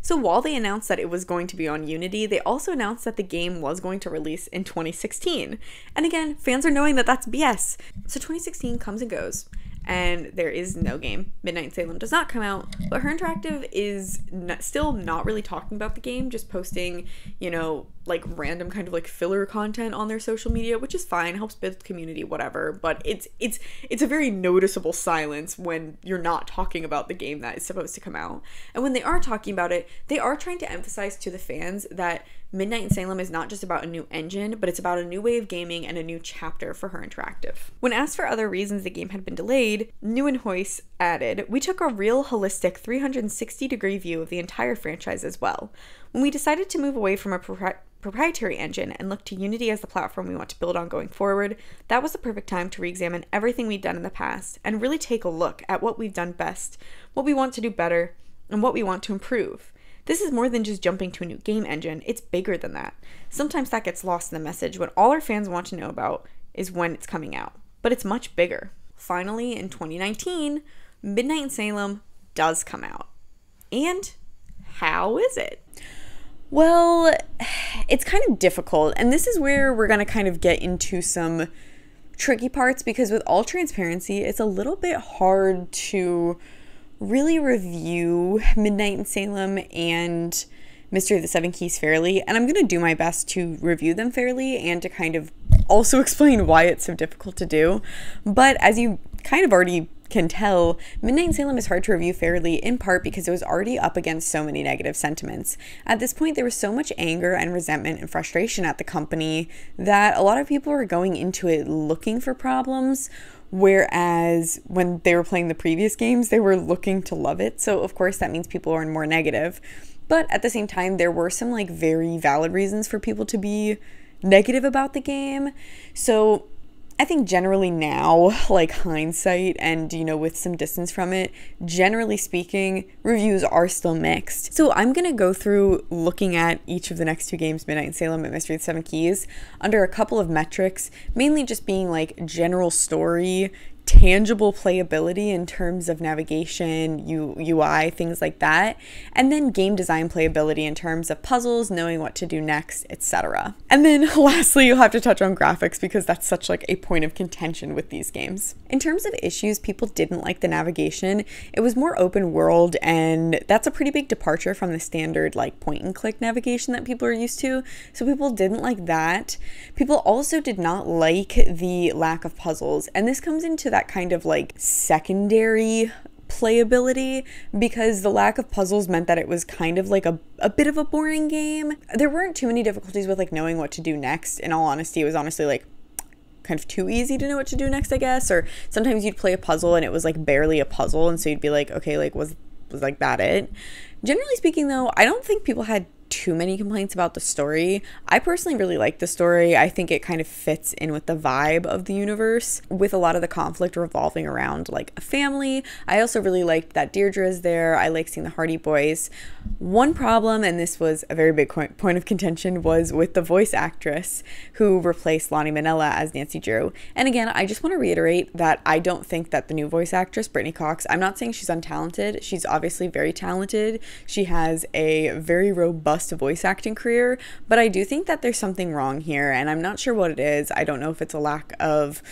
So while they announced that it was going to be on Unity, they also announced that the game was going to release in 2016. And again, fans are knowing that that's BS. So 2016 comes and goes, and there is no game. Midnight in Salem does not come out, but Her Interactive is still not really talking about the game, just posting, like random kind of like filler content on their social media, which is fine, helps build community, whatever, but it's a very noticeable silence when you're not talking about the game that is supposed to come out. And when they are talking about it, they are trying to emphasize to the fans that Midnight in Salem is not just about a new engine, but it's about a new way of gaming and a new chapter for Her Interactive. When asked for other reasons the game had been delayed, Neuenhuis added, "We took a real holistic 360-degree view of the entire franchise as well. When we decided to move away from a proprietary engine and look to Unity as the platform we want to build on going forward, that was the perfect time to re-examine everything we'd done in the past and really take a look at what we've done best, what we want to do better, and what we want to improve. This is more than just jumping to a new game engine, it's bigger than that. Sometimes that gets lost in the message when all our fans want to know about is when it's coming out, but it's much bigger." Finally, in 2019, Midnight in Salem does come out. And how is it? Well, it's kind of difficult, and this is where we're going to kind of get into some tricky parts, because with all transparency, it's a little bit hard to really review Midnight in Salem and Mystery of the Seven Keys fairly, and I'm going to do my best to review them fairly and to kind of also explain why it's so difficult to do. But as you kind of already can tell, Midnight in Salem is hard to review fairly, in part because it was already up against so many negative sentiments. At this point, there was so much anger and resentment and frustration at the company that a lot of people were going into it looking for problems, whereas when they were playing the previous games, they were looking to love it. So of course that means people are more negative. But at the same time, there were some like very valid reasons for people to be negative about the game. So I think generally now, like hindsight and, you know, with some distance from it, generally speaking, reviews are still mixed. So I'm going to go through looking at each of the next 2 games, Midnight in Salem and Mystery of the Seven Keys, under a couple of metrics, mainly just being like general story, tangible playability in terms of navigation, UI, things like that, and then game design playability in terms of puzzles, knowing what to do next, etc. And then lastly, you'll have to touch on graphics because that's such like a point of contention with these games. In terms of issues, people didn't like the navigation. It was more open world, and that's a pretty big departure from the standard like point and click navigation that people are used to. So people didn't like that. People also did not like the lack of puzzles, and this comes into that kind of like secondary playability, because the lack of puzzles meant that it was kind of like a bit of a boring game. There weren't too many difficulties with like knowing what to do next. In all honesty, it was honestly like kind of too easy to know what to do next, I guess. Or sometimes you'd play a puzzle and it was like barely a puzzle, and so you'd be like, okay, like was like that it? Generally speaking though, I don't think people had too many complaints about the story. I personally really like the story. I think it kind of fits in with the vibe of the universe, with a lot of the conflict revolving around like a family. I also really liked that Deirdre is there. I like seeing the Hardy Boys. One problem, and this was a very big point of contention, was with the voice actress who replaced Lonnie Minella as Nancy Drew. And again, I just want to reiterate that I don't think that the new voice actress, Brittany Cox, I'm not saying she's untalented. She's obviously very talented. She has a very robust voice acting career, but I do think that there's something wrong here, and I'm not sure what it is. I don't know if it's a lack of,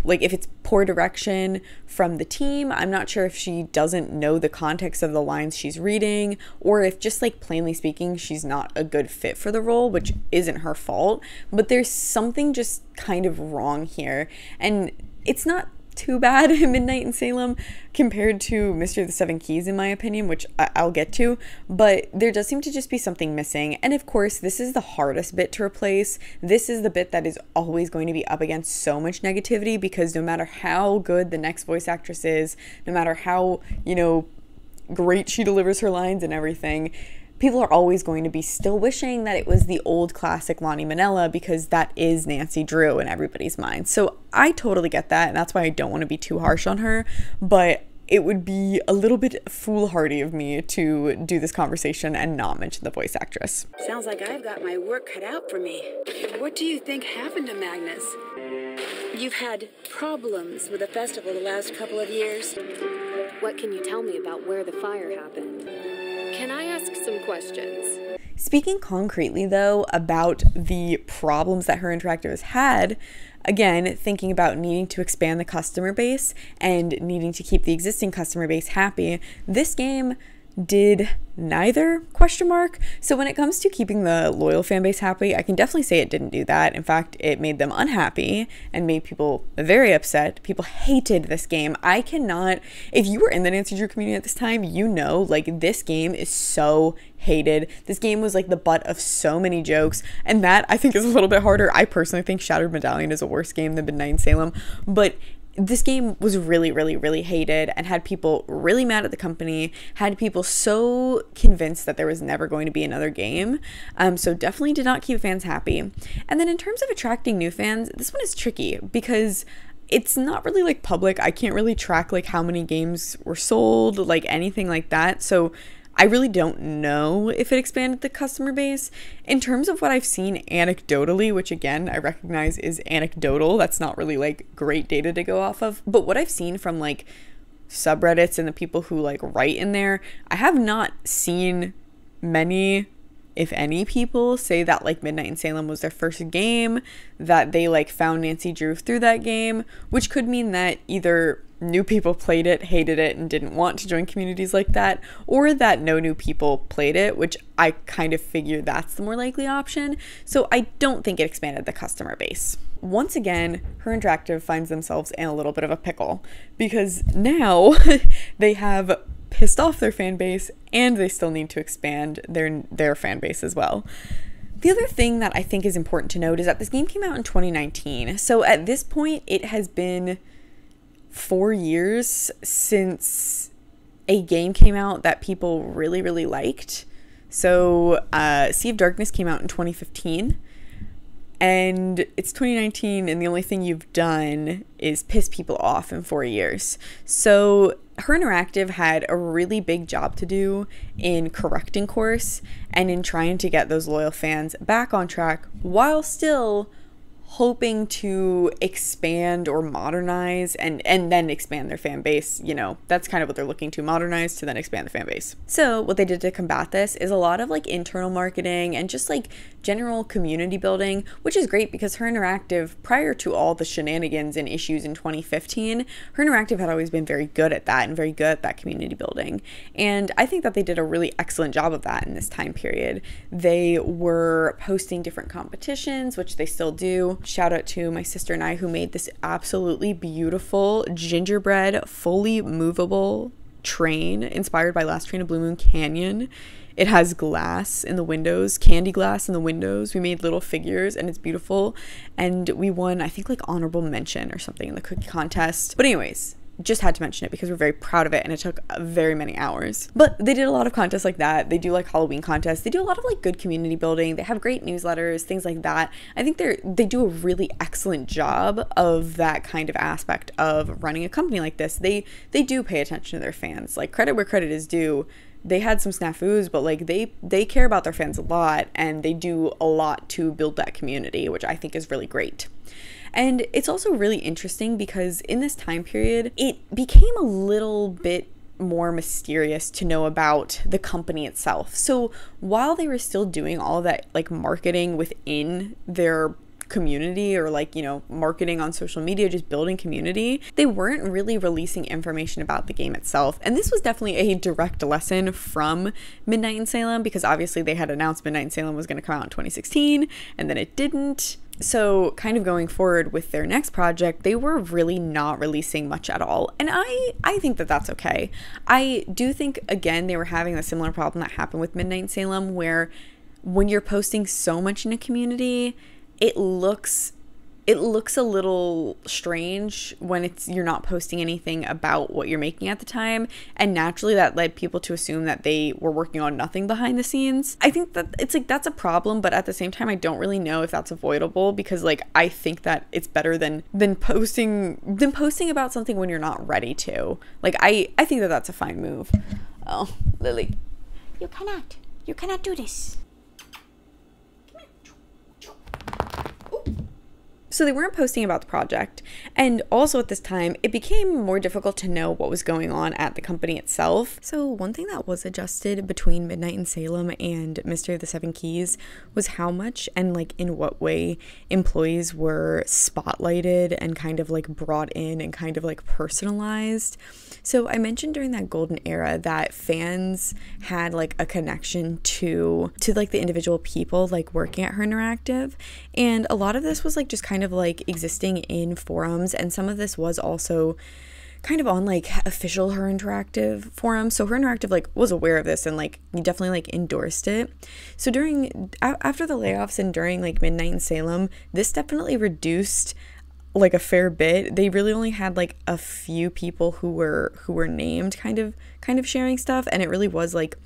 like, if it's poor direction from the team. I'm not sure if she doesn't know the context of the lines she's reading, or if just like plainly speaking, she's not a good fit for the role, which isn't her fault, but there's something just kind of wrong here. And it's not too bad in Midnight in Salem compared to Mystery of the Seven Keys, in my opinion, which I'll get to, but there does seem to just be something missing. And of course, this is the hardest bit to replace. This is the bit that is always going to be up against so much negativity, because no matter how good the next voice actress is, no matter how, you know, great she delivers her lines and everything, people are always going to be still wishing that it was the old classic Lonnie Minella, because that is Nancy Drew in everybody's mind. So I totally get that, and that's why I don't want to be too harsh on her, but it would be a little bit foolhardy of me to do this conversation and not mention the voice actress. Sounds like I've got my work cut out for me. What do you think happened to Magnus? You've had problems with the festival the last couple of years. What can you tell me about where the fire happened? Can I ask some questions? Speaking concretely, though, about the problems that Her Interactive has had, again, thinking about needing to expand the customer base and needing to keep the existing customer base happy, this game did neither, ? So when it comes to keeping the loyal fan base happy, I can definitely say it didn't do that. In fact, it made them unhappy and made people very upset. People hated this game. I cannot, if you were in the Nancy Drew community at this time, you know, like, this game is so hated. This game was like the butt of so many jokes, and that I think is a little bit harder. I personally think Shattered Medallion is a worse game than Midnight in Salem, but this game was really, really, really hated and had people really mad at the company, had people so convinced that there was never going to be another game. So definitely did not keep fans happy. And then in terms of attracting new fans, this one is tricky because it's not really like public. I can't really track like how many games were sold, like anything like that. So I really don't know if it expanded the customer base. In terms of what I've seen anecdotally, which again, I recognize is anecdotal, that's not really like great data to go off of, but what I've seen from like subreddits and the people who like write in there, I have not seen many, if any, people say that like Midnight in Salem was their first game, that they like found Nancy Drew through that game, which could mean that either new people played it, hated it, and didn't want to join communities like that, or that no new people played it, which I kind of figure that's the more likely option. So I don't think it expanded the customer base. Once again, Her Interactive finds themselves in a little bit of a pickle, because now they have pissed off their fan base and they still need to expand their fan base as well. The other thing that I think is important to note is that this game came out in 2019. So at this point, it has been 4 years since a game came out that people really, really liked. So Sea of Darkness came out in 2015. and it's 2019 and the only thing you've done is piss people off in 4 years. So Her Interactive had a really big job to do in correcting course and in trying to get those loyal fans back on track while still hoping to expand or modernize and then expand their fan base. You know, that's kind of what they're looking to, modernize to then expand the fan base. So what they did to combat this is a lot of like internal marketing and just like general community building, which is great because Her Interactive, prior to all the shenanigans and issues in 2015, Her Interactive had always been very good at that and very good at that community building. And I think that they did a really excellent job of that in this time period. They were posting different competitions, which they still do. Shout out to my sister and I who made this absolutely beautiful gingerbread, fully movable train inspired by Last Train to Blue Moon Canyon. It has glass in the windows, candy glass in the windows. We made little figures and it's beautiful. And we won, I think, like honorable mention or something in the cookie contest. But anyways, just had to mention it because we're very proud of it and it took very many hours. But they did a lot of contests like that. They do like Halloween contests. They do a lot of like good community building. They have great newsletters, things like that. I think they do a really excellent job of that kind of aspect of running a company like this. They do pay attention to their fans. Like, credit where credit is due. They had some snafus, but like they care about their fans a lot and they do a lot to build that community, which I think is really great. And it's also really interesting because in this time period, it became a little bit more mysterious to know about the company itself. So while they were still doing all that like marketing within their community or like, you know, marketing on social media, just building community, they weren't really releasing information about the game itself. And this was definitely a direct lesson from Midnight in Salem because obviously they had announced Midnight in Salem was going to come out in 2016 and then it didn't. So kind of going forward with their next project, they were really not releasing much at all. And I think that that's okay. I do think, again, they were having a similar problem that happened with Midnight in Salem, where when you're posting so much in a community, it looks a little strange when you're not posting anything about what you're making at the time, and naturally that led people to assume that they were working on nothing behind the scenes. I think that it's like that's a problem, but at the same time I don't really know if that's avoidable because like I think that it's better than posting about something when you're not ready to. Like I think that that's a fine move. Oh, Lily, you cannot do this. So they weren't posting about the project, and also at this time it became more difficult to know what was going on at the company itself. So one thing that was adjusted between Midnight in Salem and Mystery of the Seven Keys was how much and like in what way employees were spotlighted and kind of like brought in and kind of like personalized. So I mentioned during that golden era that fans had like a connection to like the individual people like working at Her Interactive, and a lot of this was like just kind of like existing in forums, and some of this was also kind of on like official Her Interactive forums. So Her Interactive like was aware of this and like definitely like endorsed it. So after the layoffs and during like Midnight in Salem, this definitely reduced like a fair bit. They really only had like a few people who were named kind of sharing stuff, and it really was like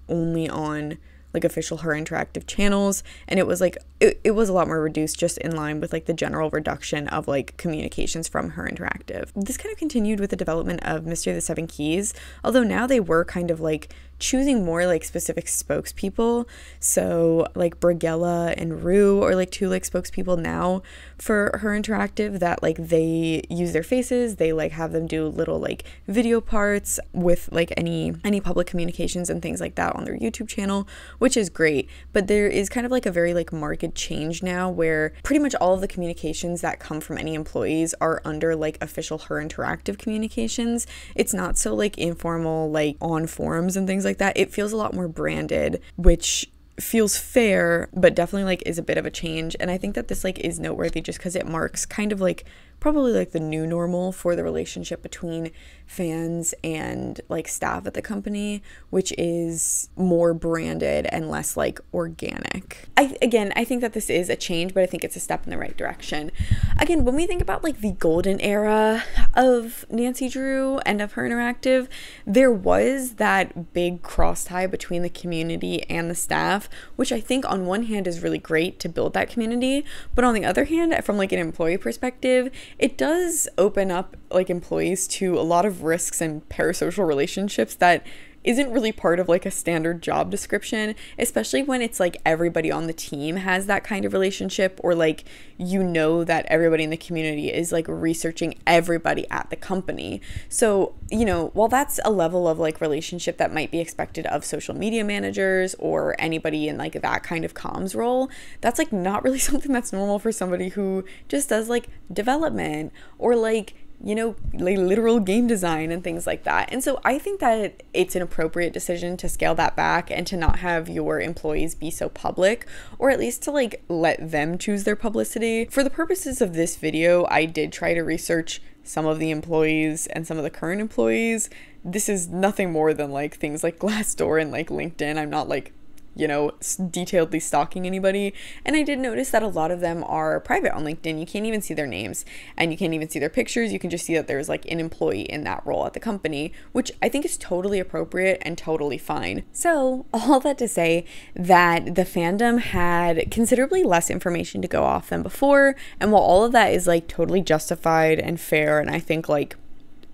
only on like official Her Interactive channels, and it was like it was a lot more reduced, just in line with like the general reduction of like communications from Her Interactive. This kind of continued with the development of Mystery of the Seven Keys, although now they were kind of like choosing more like specific spokespeople. So like Brigella and Rue are like two like spokespeople now for Her Interactive that like they use their faces. They like have them do little like video parts with like any public communications and things like that on their YouTube channel, which is great. But there is kind of like a very like marked change now where pretty much all of the communications that come from any employees are under like official Her Interactive communications. It's not so like informal like on forums and things like that. It feels a lot more branded, which feels fair, but definitely like is a bit of a change. And I think that this like is noteworthy just because it marks kind of like probably like the new normal for the relationship between fans and like staff at the company, which is more branded and less like organic. I think that this is a change, but I think it's a step in the right direction. Again, when we think about like the golden era of Nancy Drew and of Her Interactive, there was that big cross tie between the community and the staff, which I think on one hand is really great to build that community, but on the other hand, from like an employee perspective, it does open up like employees to a lot of risks and parasocial relationships that isn't really part of like a standard job description, especially when it's like everybody on the team has that kind of relationship, or like you know that everybody in the community is like researching everybody at the company. So, you know, while that's a level of like relationship that might be expected of social media managers or anybody in like that kind of comms role, that's like not really something that's normal for somebody who just does like development or like, you know, like literal game design and things like that. And so I think that it's an appropriate decision to scale that back and to not have your employees be so public, or at least to like let them choose their publicity. For the purposes of this video, I did try to research some of the employees and some of the current employees. This is nothing more than like things like Glassdoor and like LinkedIn. I'm not like, you know, detailedly stalking anybody. And I did notice that a lot of them are private on LinkedIn. You can't even see their names and you can't even see their pictures. You can just see that there's like an employee in that role at the company, which I think is totally appropriate and totally fine. So all that to say that the fandom had considerably less information to go off than before. And while all of that is like totally justified and fair, and I think like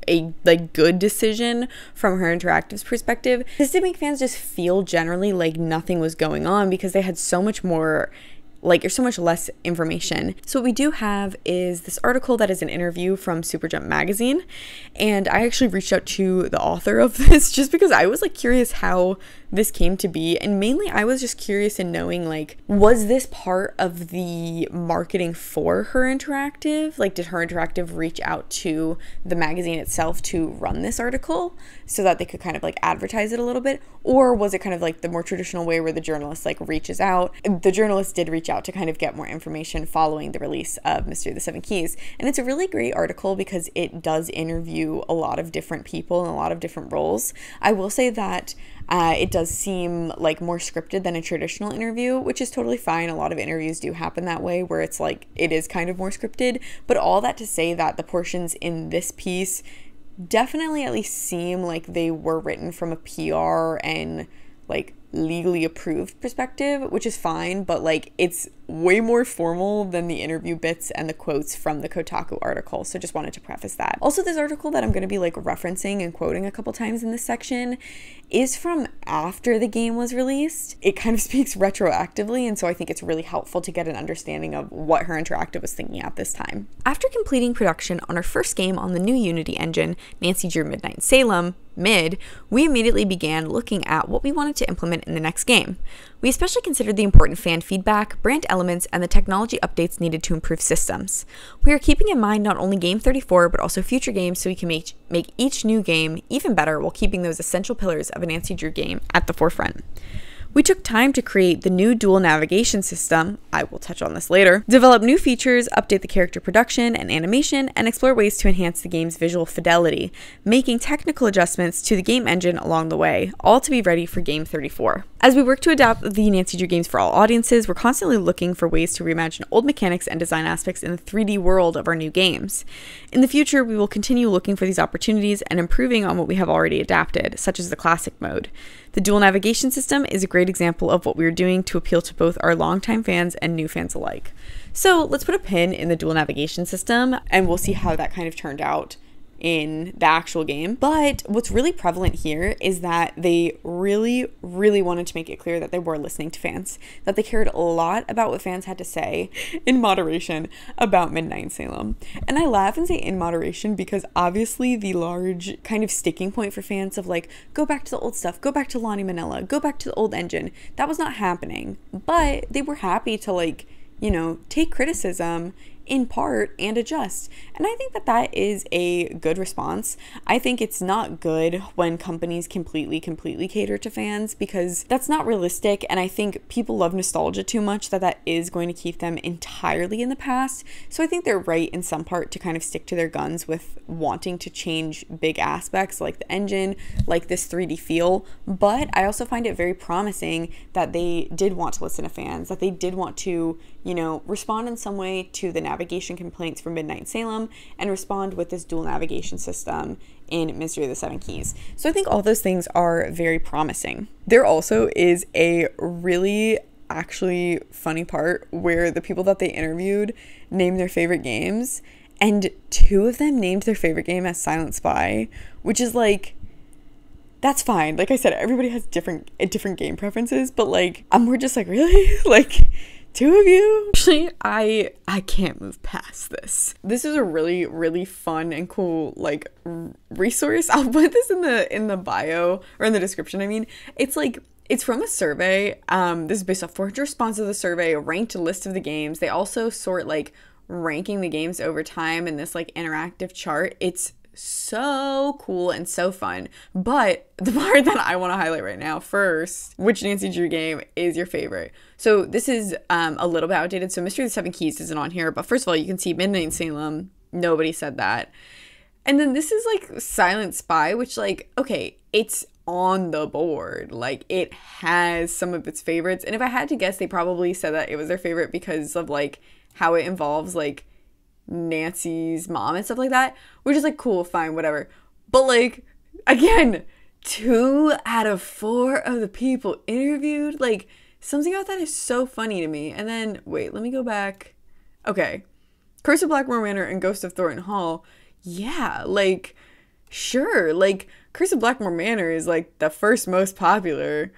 a like good decision from Her Interactive's perspective, this did make fans just feel generally like nothing was going on because they had so much more like there's so much less information. So what we do have is this article that is an interview from Super Jump magazine, and I actually reached out to the author of this just because I was like curious how this came to be, and mainly I was just curious in knowing like, was this part of the marketing for Her Interactive? Like, did Her Interactive reach out to the magazine itself to run this article so that they could kind of like advertise it a little bit, or was it kind of like the more traditional way where the journalist like reaches out? The journalist did reach out to kind of get more information following the release of Mystery of the Seven Keys, and it's a really great article because it does interview a lot of different people in a lot of different roles. I will say that it does seem like more scripted than a traditional interview, which is totally fine. A lot of interviews do happen that way, where it's like it is kind of more scripted, but all that to say that the portions in this piece definitely at least seem like they were written from a PR and like legally approved perspective, which is fine, but like it's way more formal than the interview bits and the quotes from the Kotaku article. So just wanted to preface that. Also, this article that I'm going to be like referencing and quoting a couple times in this section is from after the game was released. It kind of speaks retroactively, and so I think it's really helpful to get an understanding of what Her Interactive was thinking at this time. After completing production on our first game on the new Unity engine, Nancy Drew Midnight in Salem, Mid, we immediately began looking at what we wanted to implement in the next game. We especially considered the important fan feedback, brand elements, and the technology updates needed to improve systems. We are keeping in mind not only Game 34, but also future games so we can make each new game even better while keeping those essential pillars of a Nancy Drew game at the forefront. We took time to create the new dual navigation system, I will touch on this later, develop new features, update the character production and animation, and explore ways to enhance the game's visual fidelity, making technical adjustments to the game engine along the way, all to be ready for Game 34. As we work to adapt the Nancy Drew games for all audiences, we're constantly looking for ways to reimagine old mechanics and design aspects in the 3D world of our new games. In the future, we will continue looking for these opportunities and improving on what we have already adapted, such as the classic mode. The dual navigation system is a great example of what we are doing to appeal to both our longtime fans and new fans alike. So let's put a pin in the dual navigation system and we'll see how that kind of turned out in the actual game. But what's really prevalent here is that they really wanted to make it clear that they were listening to fans, that they cared a lot about what fans had to say in moderation about Midnight in Salem. And I laugh and say in moderation because obviously the large kind of sticking point for fans of like, go back to the old stuff, go back to Lonnie Manila, go back to the old engine, that was not happening. But they were happy to like, you know, take criticism in part and adjust. And I think that that is a good response. I think it's not good when companies completely cater to fans, because that's not realistic. And I think people love nostalgia too much that is going to keep them entirely in the past. So I think they're right in some part to kind of stick to their guns with wanting to change big aspects like the engine, like this 3D feel. But I also find it very promising that they did want to listen to fans, that they did want to, you know, respond in some way to the navigation complaints from Midnight in Salem and respond with this dual navigation system in Mystery of the Seven Keys. So I think all those things are very promising. There also is a really actually funny part where the people that they interviewed named their favorite games, and 2 of them named their favorite game as Silent Spy, which is like, that's fine. Like I said, everybody has different game preferences, but like, I'm more just like, really? Like, 2 of you? Actually, I can't move past this. This is a really fun and cool like resource. I'll put this in the bio, or in the description. I mean, it's from a survey. This is based off 400 responses of the survey, a ranked list of the games. They also sort like ranking the games over time in this like interactive chart. It's so cool and so fun. But the part that I want to highlight right now first, which Nancy Drew game is your favorite? So this is a little bit outdated. So Mystery of the Seven Keys isn't on here, but first of all, you can see Midnight in Salem. Nobody said that. And then this is like Silent Spy, which like, okay, it's on the board. Like, it has some of its favorites. And if I had to guess, they probably said that it was their favorite because of like how it involves like Nancy's mom and stuff like that, which is like cool, fine, whatever. But like, again, 2 out of 4 of the people interviewed, like, something about that is so funny to me. And then wait, let me go back. Okay, Curse of Blackmore Manor and Ghost of Thornton Hall, yeah, like, sure, like Curse of Blackmore Manor is like the first most popular.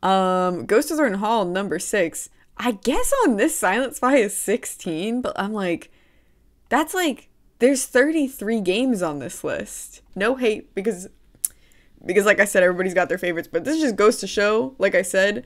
Ghost of Thornton Hall number 6. I guess on this Silent Spy is 16, but I'm like, that's like, there's 33 games on this list. No hate, because like I said, everybody's got their favorites, but this just goes to show, like I said,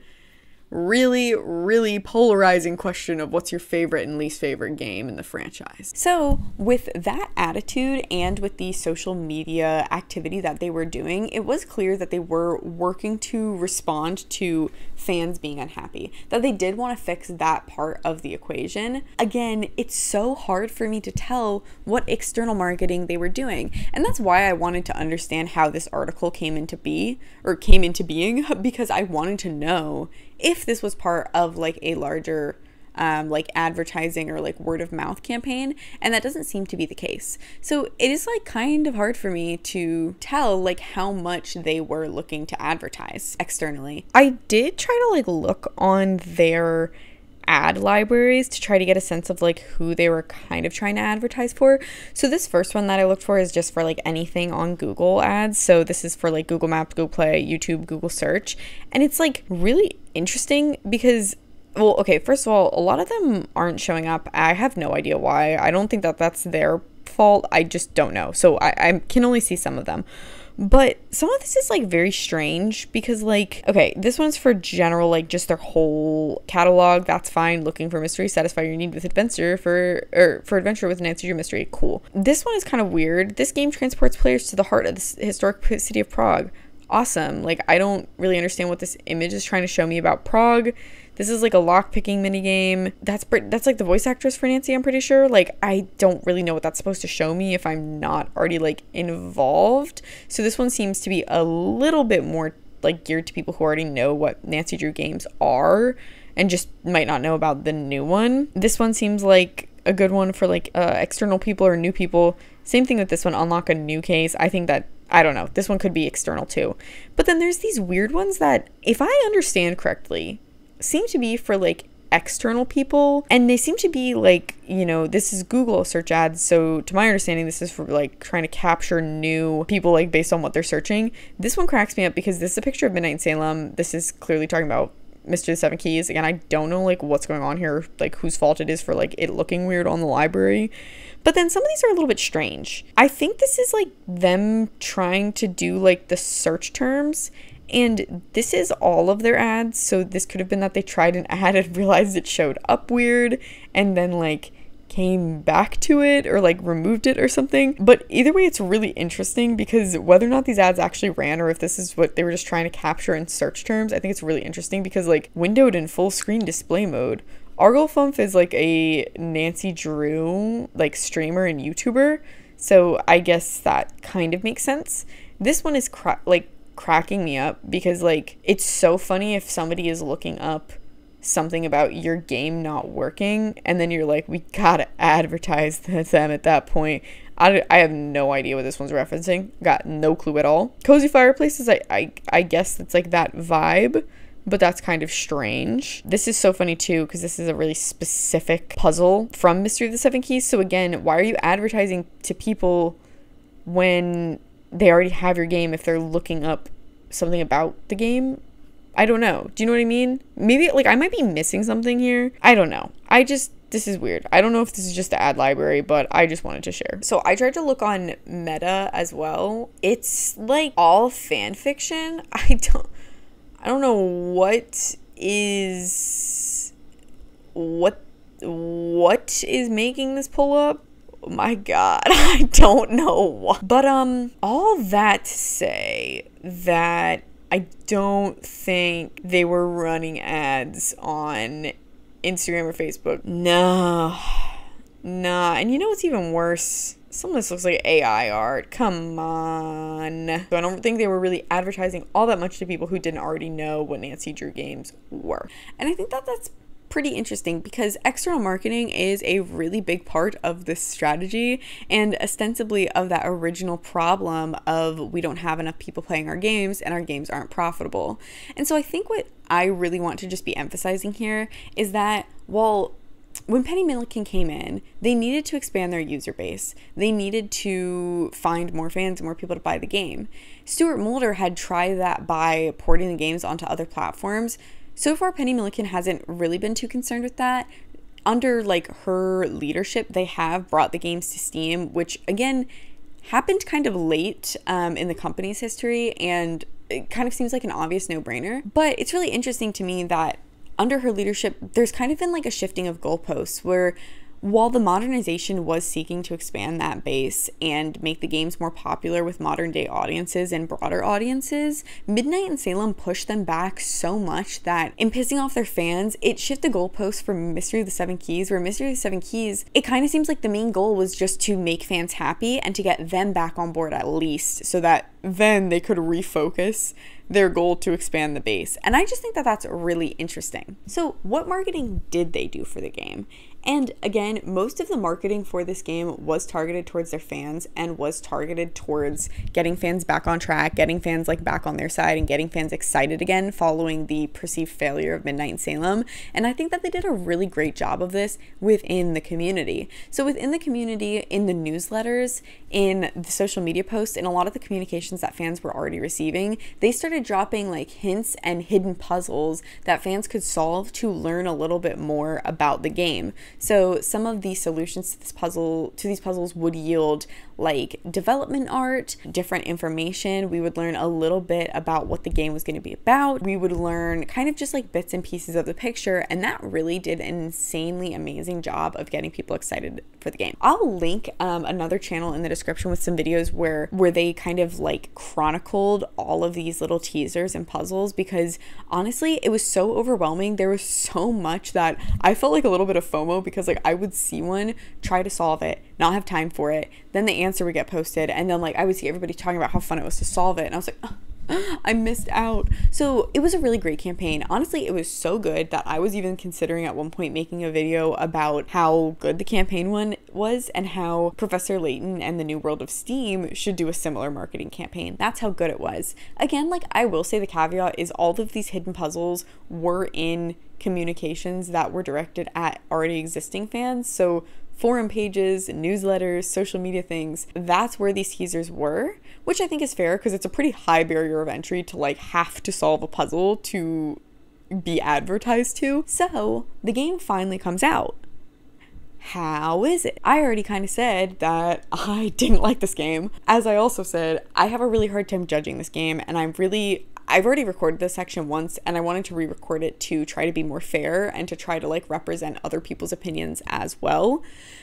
really polarizing question of what's your favorite and least favorite game in the franchise. So with that attitude and with the social media activity that they were doing, it was clear that they were working to respond to fans being unhappy, that they did want to fix that part of the equation. Again, it's so hard for me to tell what external marketing they were doing, and that's why I wanted to understand how this article came into being, because I wanted to know if this was part of like a larger like advertising or like word of mouth campaign, and that doesn't seem to be the case. So it is like kind of hard for me to tell like how much they were looking to advertise externally. I did try to like look on their ad libraries to try to get a sense of like who they were kind of trying to advertise for. So this first one that I looked for is just for like anything on Google ads. So this is for like Google Maps, Google Play, YouTube, Google Search. And it's like really interesting because, well, okay, first of all, a lot of them aren't showing up. I have no idea why. I don't think that that's their fault. I just don't know. So I can only see some of them. But some of this is like very strange because like, okay, this one's for general, like just their whole catalog. That's fine. Looking for mystery, satisfy your need with adventure for adventure with Nancy Drew mystery. Cool. This one is kind of weird. This game transports players to the heart of the historic city of Prague. Awesome. Like, I don't really understand what this image is trying to show me about Prague. This is like a lock-picking minigame. That's like the voice actress for Nancy, I'm pretty sure. Like, I don't really know what that's supposed to show me if I'm not already like involved. So this one seems to be a little bit more like geared to people who already know what Nancy Drew games are and just might not know about the new one. This one seems like a good one for like external people or new people. Same thing with this one, unlock a new case. I think that, I don't know, this one could be external too. But then there's these weird ones that, if I understand correctly, seem to be for like external people, and they seem to be like, you know, this is Google search ads, so to my understanding this is for like trying to capture new people like based on what they're searching. This one cracks me up because this is a picture of Midnight in Salem. This is clearly talking about Mystery of the Seven Keys. Again, I don't know like what's going on here, like whose fault it is for like it looking weird on the library. But then some of these are a little bit strange. I think this is like them trying to do like the search terms, and this is all of their ads. So this could have been that they tried an ad and realized it showed up weird and then like came back to it or like removed it or something. But either way, it's really interesting because whether or not these ads actually ran or if this is what they were just trying to capture in search terms, I think it's really interesting because like windowed in full screen display mode. Argolfumf is like a Nancy Drew like streamer and YouTuber, so I guess that kind of makes sense. This one is cracking me up because like it's so funny if somebody is looking up something about your game not working and then you're like, we gotta advertise to them at that point. I have no idea what this one's referencing. Got no clue at all. Cozy Fireplaces, I guess it's like that vibe, but that's kind of strange. This is so funny too because this is a really specific puzzle from Mystery of the Seven Keys. So again, why are you advertising to people when they already have your game if they're looking up something about the game? I don't know. Do you know what I mean? Maybe like I might be missing something here. I don't know. This is weird. I don't know if this is just the ad library, but I just wanted to share. So I tried to look on Meta as well. It's like all fan fiction. I don't know what is making this pull up. Oh my god, I don't know what. But all that to say that I don't think they were running ads on Instagram or Facebook. Nah. And you know what's even worse? Some of this looks like AI art. Come on. So I don't think they were really advertising all that much to people who didn't already know what Nancy Drew games were. And I think that that's pretty interesting because external marketing is a really big part of this strategy and ostensibly of that original problem of we don't have enough people playing our games and our games aren't profitable. And so I think what I really want to just be emphasizing here is that when Penny Milliken came in, they needed to expand their user base. They needed to find more fans and more people to buy the game. Stuart Mulder had tried that by porting the games onto other platforms. So far, Penny Milliken hasn't really been too concerned with that. Under like her leadership, they have brought the games to Steam, which again happened kind of late in the company's history, and it kind of seems like an obvious no-brainer. But it's really interesting to me that under her leadership, there's kind of been like a shifting of goalposts where while the modernization was seeking to expand that base and make the games more popular with modern day audiences and broader audiences, Midnight in Salem pushed them back so much that in pissing off their fans, it shifted the goalposts from Mystery of the Seven Keys, where Mystery of the Seven Keys, it kind of seems like the main goal was just to make fans happy and to get them back on board at least so that then they could refocus their goal to expand the base. And I just think that that's really interesting. So what marketing did they do for the game? And again, most of the marketing for this game was targeted towards their fans and was targeted towards getting fans back on track, getting fans like back on their side and getting fans excited again following the perceived failure of Midnight in Salem. And I think that they did a really great job of this within the community. So within the community, in the newsletters, in the social media posts, in a lot of the communications that fans were already receiving, they started dropping like hints and hidden puzzles that fans could solve to learn a little bit more about the game. So some of the solutions to these puzzles would yield like development art, different information. We would learn a little bit about what the game was going to be about. We would learn kind of just like bits and pieces of the picture, and that really did an insanely amazing job of getting people excited for the game. I'll link another channel in the description with some videos where they kind of like chronicled all of these little teasers and puzzles, because honestly it was so overwhelming. There was so much that I felt like a little bit of FOMO, because like I would see one, try to solve it, not have time for it, then the answer would get posted, and then like I would see everybody talking about how fun it was to solve it, and I was like, oh, I missed out. So it was a really great campaign. Honestly, it was so good that I was even considering at one point making a video about how good the campaign one was and how Professor Layton and the New World of Steam should do a similar marketing campaign. That's how good it was. Again, like I will say the caveat is all of these hidden puzzles were in communications that were directed at already existing fans. So forum pages, newsletters, social media things, that's where these teasers were, which I think is fair because it's a pretty high barrier of entry to like have to solve a puzzle to be advertised to. So the game finally comes out. How is it? I already kind of said that I didn't like this game. As I also said, I have a really hard time judging this game, and I I've already recorded this section once, and I wanted to re-record it to try to be more fair and to try to like represent other people's opinions as well,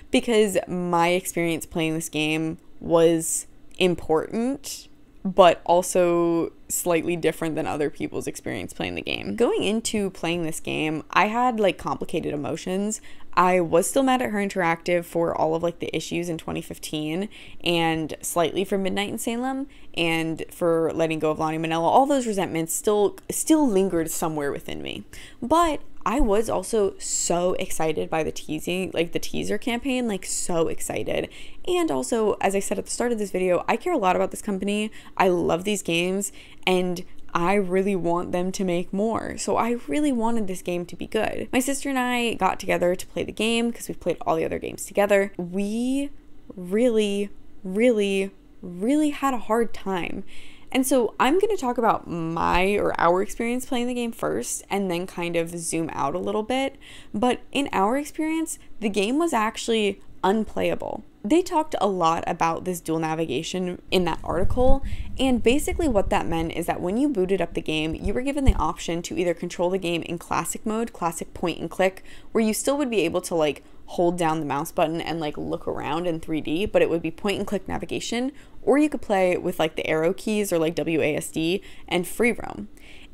because my experience playing this game was important, but also slightly different than other people's experience playing the game. Going into playing this game, I had like complicated emotions. I was still mad at Her Interactive for all of like the issues in 2015, and slightly for Midnight in Salem, and for letting go of Lonnie Manella. All those resentments still lingered somewhere within me. But I was also so excited by the teaser campaign, like so excited. And also, as I said at the start of this video, I care a lot about this company. I love these games, and I really want them to make more. So I really wanted this game to be good. My sister and I got together to play the game because we've played all the other games together. We really, really, really had a hard time. And so I'm going to talk about our experience playing the game first, and then kind of zoom out a little bit. But in our experience, the game was actually unplayable. They talked a lot about this dual navigation in that article, and basically what that meant is that when you booted up the game, you were given the option to either control the game in classic mode, classic point and click, where you still would be able to like hold down the mouse button and like look around in 3D, but it would be point and click navigation, or you could play with like the arrow keys or like WASD and free roam.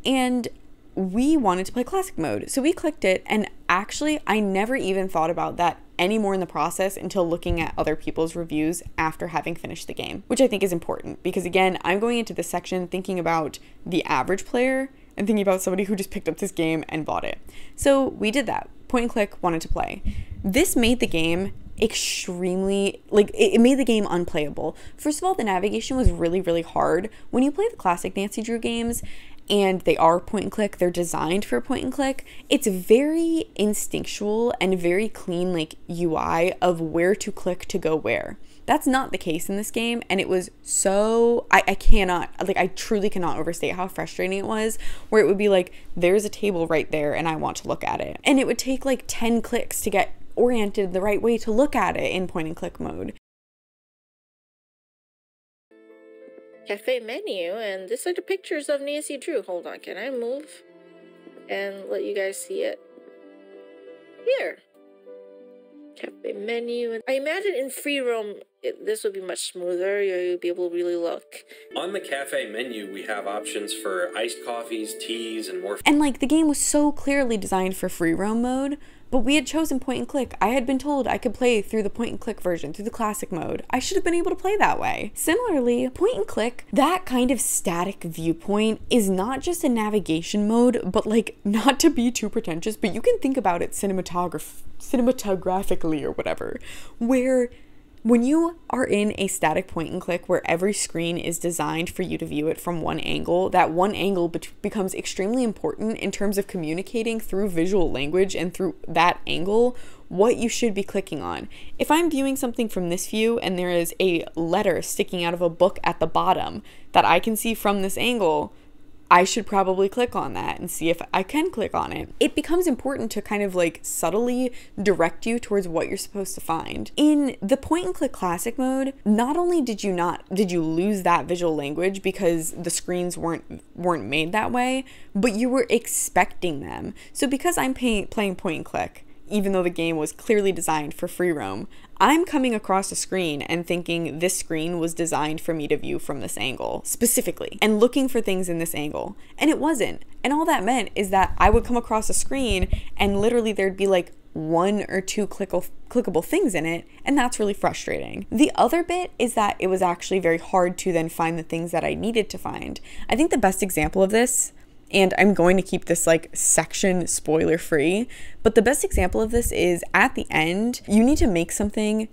And we wanted to play classic mode, so we clicked it, and actually I never even thought about that anymore in the process until looking at other people's reviews after having finished the game, which I think is important because, again, I'm going into this section thinking about the average player and thinking about somebody who just picked up this game and bought it. So we did that. Point and click, wanted to play. This made the game extremely, like, it made the game unplayable. First of all, the navigation was really, really hard. When you play the classic Nancy Drew games, and they are point and click, they're designed for point and click, it's very instinctual and very clean like UI of where to click to go where. That's not the case in this game, and it was so, I truly cannot overstate how frustrating it was, where it would be like, there's a table right there and I want to look at it. And it would take like 10 clicks to get oriented the right way to look at it in point and click mode. Cafe menu, and this are the pictures of Nancy Drew. Hold on, can I move and let you guys see it? Here. Cafe menu. And I imagine in free roam, this would be much smoother. You'll be able to really look. On the cafe menu, we have options for iced coffees, teas, and more. And like the game was so clearly designed for free roam mode, but we had chosen point and click. I had been told I could play through the point and click version, through the classic mode. I should have been able to play that way. Similarly, point and click, that kind of static viewpoint is not just a navigation mode, but like, not to be too pretentious, but you can think about it cinematographically or whatever, where when you are in a static point and click where every screen is designed for you to view it from one angle, that one angle becomes extremely important in terms of communicating through visual language and through that angle what you should be clicking on. If I'm viewing something from this view and there is a letter sticking out of a book at the bottom that I can see from this angle, I should probably click on that and see if I can click on it. It becomes important to kind of like subtly direct you towards what you're supposed to find. In the point and click classic mode, not only did you lose that visual language because the screens weren't made that way, but you were expecting them. So because I'm playing point and click, even though the game was clearly designed for free roam, I'm coming across a screen and thinking this screen was designed for me to view from this angle specifically, and looking for things in this angle, and it wasn't. And all that meant is that I would come across a screen and literally there'd be like one or two clickable things in it, and that's really frustrating. The other bit is that it was actually very hard to then find the things that I needed to find. I think the best example of this, and I'm going to keep this like section spoiler free, but the best example of this is at the end, you need to make something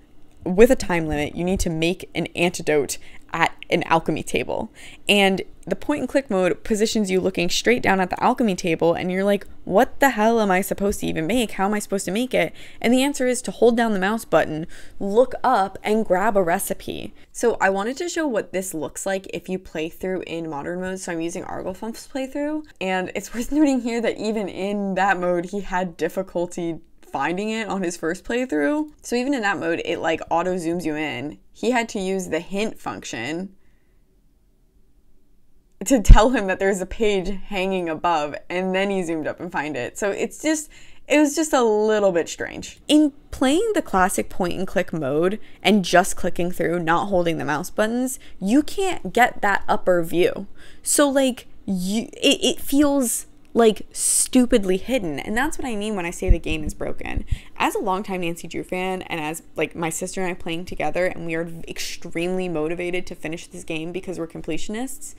with a time limit. You need to make an antidote at an alchemy table, and the point and click mode positions you looking straight down at the alchemy table, and you're like, what the hell am I supposed to even make? How am I supposed to make it? And the answer is to hold down the mouse button, look up, and grab a recipe. So I wanted to show what this looks like if you play through in modern mode. So I'm using Arglefump's playthrough, and it's worth noting here that even in that mode he had difficulty finding it on his first playthrough. So even in that mode, it like auto zooms you in. He had to use the hint function to tell him that there's a page hanging above, and then he zoomed up and find it. So it was just a little bit strange. In playing the classic point and click mode and just clicking through, not holding the mouse buttons, you can't get that upper view. So like it feels like stupidly hidden, and that's what I mean when I say the game is broken. As a longtime Nancy Drew fan, and as like my sister and I playing together, and we are extremely motivated to finish this game because we're completionists,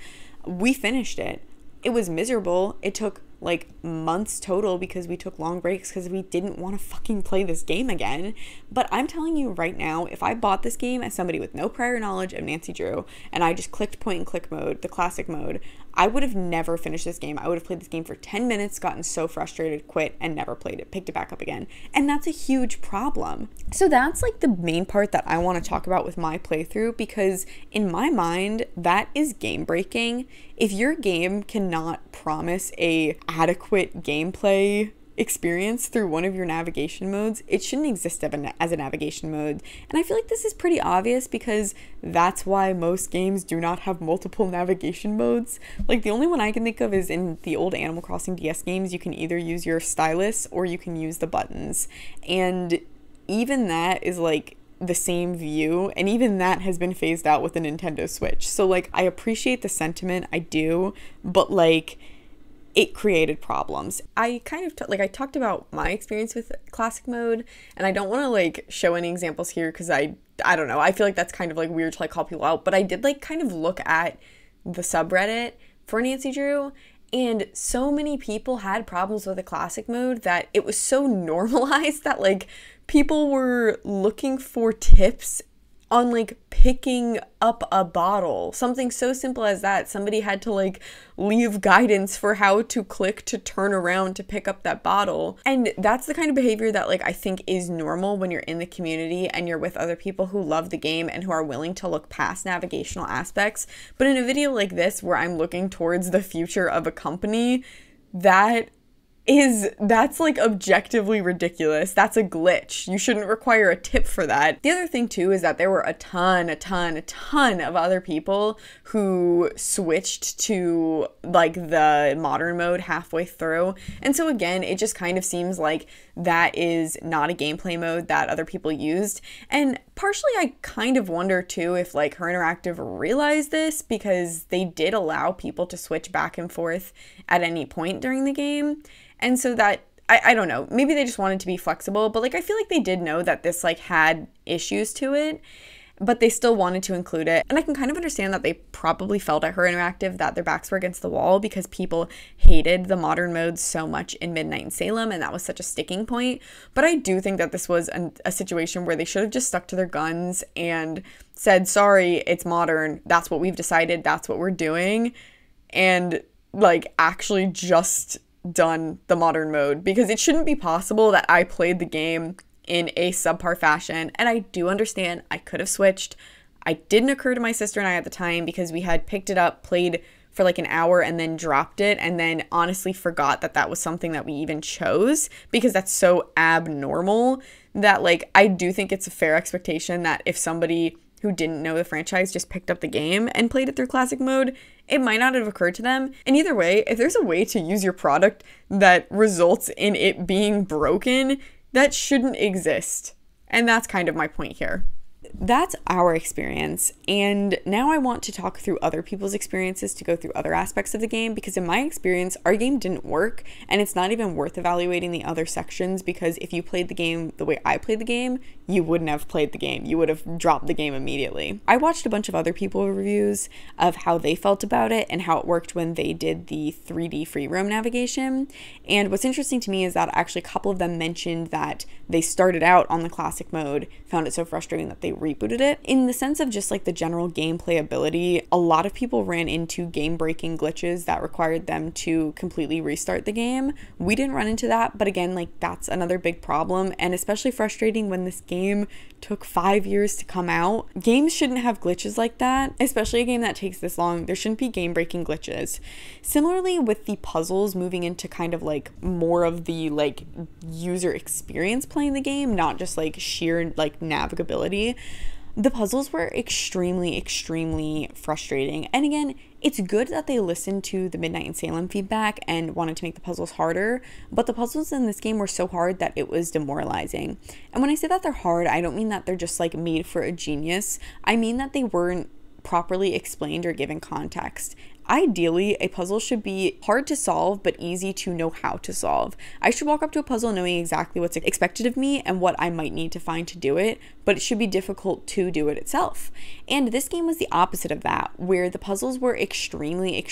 we finished it. It was miserable. It took like months total because we took long breaks because we didn't want to fucking play this game again. But I'm telling you right now, if I bought this game as somebody with no prior knowledge of Nancy Drew and I just clicked point and click mode, the classic mode, I would have never finished this game. I would have played this game for 10 minutes, gotten so frustrated, quit, and never played it, picked it back up again. And that's a huge problem. So that's like the main part that I want to talk about with my playthrough, because in my mind, that is game breaking. If your game cannot promise a adequate gameplay experience through one of your navigation modes, it shouldn't exist as a navigation mode. And I feel like this is pretty obvious because that's why most games do not have multiple navigation modes. Like the only one I can think of is in the old Animal Crossing DS games. You can either use your stylus or you can use the buttons, and even that is like the same view, and even that has been phased out with the Nintendo Switch. So like I appreciate the sentiment, I do, but like it created problems. I kind of I talked about my experience with classic mode, and I don't want to like show any examples here because I don't know, I feel like that's kind of like weird to like call people out, but I did like kind of look at the subreddit for Nancy Drew, and so many people had problems with the classic mode that it was so normalized that like people were looking for tips on like picking up a bottle. Something so simple as that. Somebody had to like leave guidance for how to click to turn around to pick up that bottle. And that's the kind of behavior that like I think is normal when you're in the community and you're with other people who love the game and who are willing to look past navigational aspects. But in a video like this where I'm looking towards the future of a company, that's like objectively ridiculous. That's a glitch. You shouldn't require a tip for that. The other thing too is that there were a ton of other people who switched to like the modern mode halfway through. And so again, it just kind of seems like that is not a gameplay mode that other people used. And partially I kind of wonder too if like Her Interactive realized this, because they did allow people to switch back and forth at any point during the game. And so that, I don't know, maybe they just wanted to be flexible, but like I feel like they did know that this like had issues to it, but they still wanted to include it. And I can kind of understand that they probably felt at Her Interactive that their backs were against the wall because people hated the modern modes so much in Midnight in Salem, and that was such a sticking point. But I do think that this was a situation where they should have just stuck to their guns and said, sorry, it's modern, that's what we've decided, that's what we're doing, and like actually just done the modern mode, because it shouldn't be possible that I played the game in a subpar fashion. And I do understand I could have switched. It didn't occur to my sister and I at the time because we had picked it up, played for like an hour, and then dropped it, and then honestly forgot that that was something that we even chose, because that's so abnormal that like I do think it's a fair expectation that if somebody who didn't know the franchise just picked up the game and played it through classic mode, it might not have occurred to them. And either way, if there's a way to use your product that results in it being broken, that shouldn't exist. And that's kind of my point here. That's our experience, and now I want to talk through other people's experiences to go through other aspects of the game, because in my experience, our game didn't work, and it's not even worth evaluating the other sections, because if you played the game the way I played the game, you wouldn't have played the game. You would have dropped the game immediately. I watched a bunch of other people reviews of how they felt about it and how it worked when they did the 3D free roam navigation, and what's interesting to me is that actually a couple of them mentioned that they started out on the classic mode, found it so frustrating that they rebooted it. In the sense of just like the general gameplay ability, a lot of people ran into game-breaking glitches that required them to completely restart the game. We didn't run into that, but again, like that's another big problem, and especially frustrating when this game took 5 years to come out. Games shouldn't have glitches like that, especially a game that takes this long. There shouldn't be game-breaking glitches. Similarly with the puzzles moving into kind of like more of the like user experience playing the game, not just like sheer like navigability. The puzzles were extremely frustrating. And again, it's good that they listened to the Midnight in Salem feedback and wanted to make the puzzles harder, but the puzzles in this game were so hard that it was demoralizing. And when I say that they're hard, I don't mean that they're just like made for a genius. I mean that they weren't properly explained or given context. Ideally, a puzzle should be hard to solve but easy to know how to solve. I should walk up to a puzzle knowing exactly what's expected of me and what I might need to find to do it, but it should be difficult to do it itself. And this game was the opposite of that, where the puzzles were extremely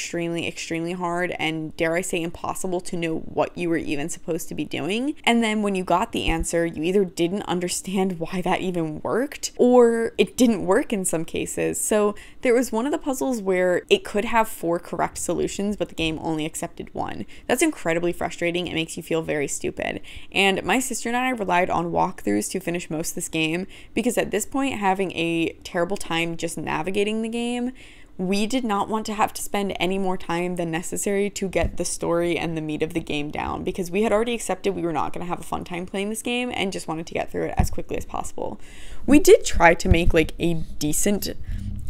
hard and, dare I say, impossible to know what you were even supposed to be doing. And then when you got the answer, you either didn't understand why that even worked, or it didn't work in some cases. So there was one of the puzzles where it could have 4 correct solutions, but the game only accepted 1. That's incredibly frustrating. It makes you feel very stupid. And my sister and I relied on walkthroughs to finish most of this game, because at this point, having a terrible time just navigating the game, we did not want to have to spend any more time than necessary to get the story and the meat of the game down, because we had already accepted we were not going to have a fun time playing this game and just wanted to get through it as quickly as possible. We did try to make like a decent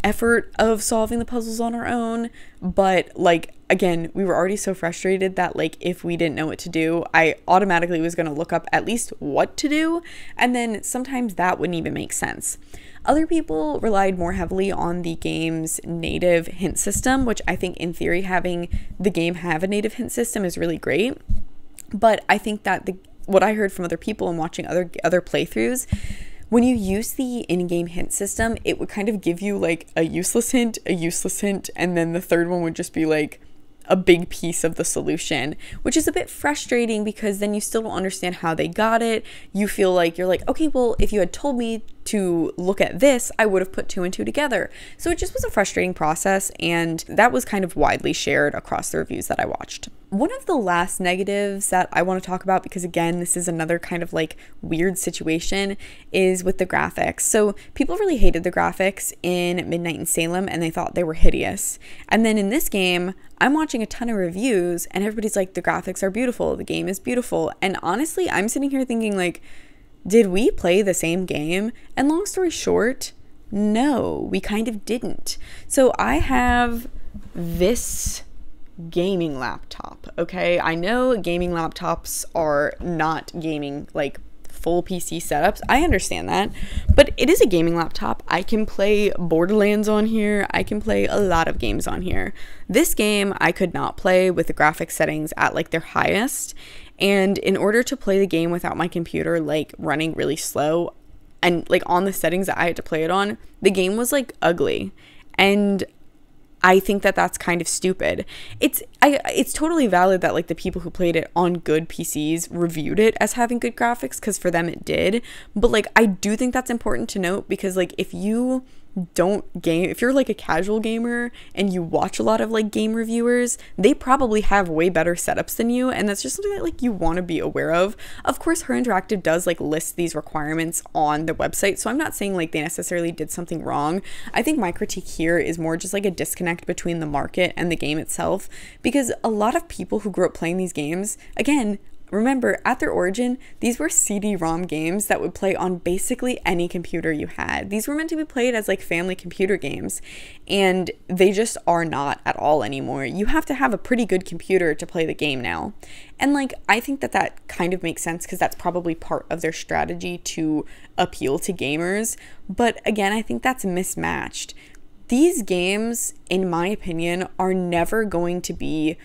effort of solving the puzzles on our own, but like, again, we were already so frustrated that like if we didn't know what to do, I automatically was going to look up at least what to do, and then sometimes that wouldn't even make sense. Other people relied more heavily on the game's native hint system, which I think in theory having the game have a native hint system is really great, but I think that what I heard from other people and watching other playthroughs, when you use the in-game hint system, it would kind of give you like a useless hint, and then the third one would just be like a big piece of the solution, which is a bit frustrating because then you still don't understand how they got it. You feel like you're like, okay, well, if you had told me to look at this, I would have put 2 and 2 together. So it just was a frustrating process, and that was kind of widely shared across the reviews that I watched. One of the last negatives that I want to talk about, because again, this is another kind of like weird situation, is with the graphics. So people really hated the graphics in Midnight in Salem and they thought they were hideous. And then in this game, I'm watching a ton of reviews and everybody's like, the graphics are beautiful, the game is beautiful. And honestly, I'm sitting here thinking like, did we play the same game? And long story short, no, we kind of didn't. So I have this gaming laptop, okay? I know gaming laptops are not gaming like full PC setups. I understand that, but it is a gaming laptop. I can play Borderlands on here. I can play a lot of games on here. This game I could not play with the graphics settings at like their highest. And in order to play the game without my computer like running really slow and like on the settings that I had to play it on, the game was like ugly. And I think that that's kind of stupid. It's totally valid that like the people who played it on good PCs reviewed it as having good graphics, because for them it did. But like I do think that's important to note, because like if you don't game, if you're like a casual gamer and you watch a lot of like game reviewers, they probably have way better setups than you, and that's just something that like you want to be aware of. Of course, Her Interactive does like list these requirements on the website, so I'm not saying like they necessarily did something wrong. I think my critique here is more just like a disconnect between the market and the game itself, because a lot of people who grew up playing these games, again, remember, at their origin, these were CD-ROM games that would play on basically any computer you had. These were meant to be played as like family computer games, and they just are not at all anymore. You have to have a pretty good computer to play the game now. And like, I think that that kind of makes sense, because that's probably part of their strategy to appeal to gamers. But again, I think that's mismatched. These games, in my opinion, are never going to be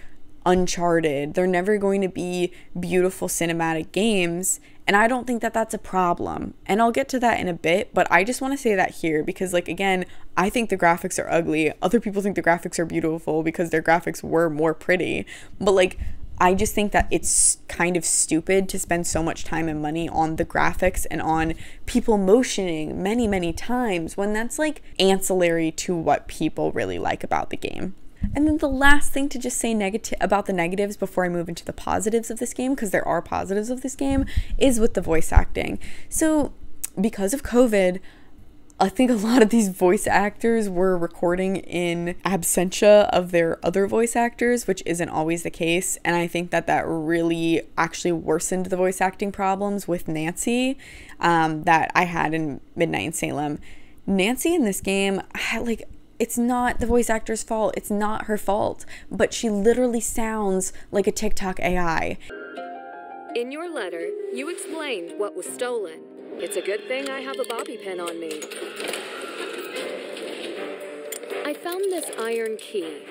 Uncharted. They're never going to be beautiful cinematic games, and I don't think that that's a problem. And I'll get to that in a bit, but I just want to say that here because, like, again, I think the graphics are ugly. Other people think the graphics are beautiful because their graphics were more pretty. But, like, I just think that it's kind of stupid to spend so much time and money on the graphics and on people motioning many, many times when that's, like, ancillary to what people really like about the game. And then the last thing to just say about the negatives before I move into the positives of this game, because there are positives of this game, is with the voice acting. So because of COVID, I think a lot of these voice actors were recording in absentia of their other voice actors, which isn't always the case. And I think that that really actually worsened the voice acting problems with Nancy that I had in Midnight in Salem. Nancy in this game, it's not the voice actor's fault. It's not her fault. But she literally sounds like a TikTok AI. In your letter, you explained what was stolen. It's a good thing I have a bobby pin on me. I found this iron key.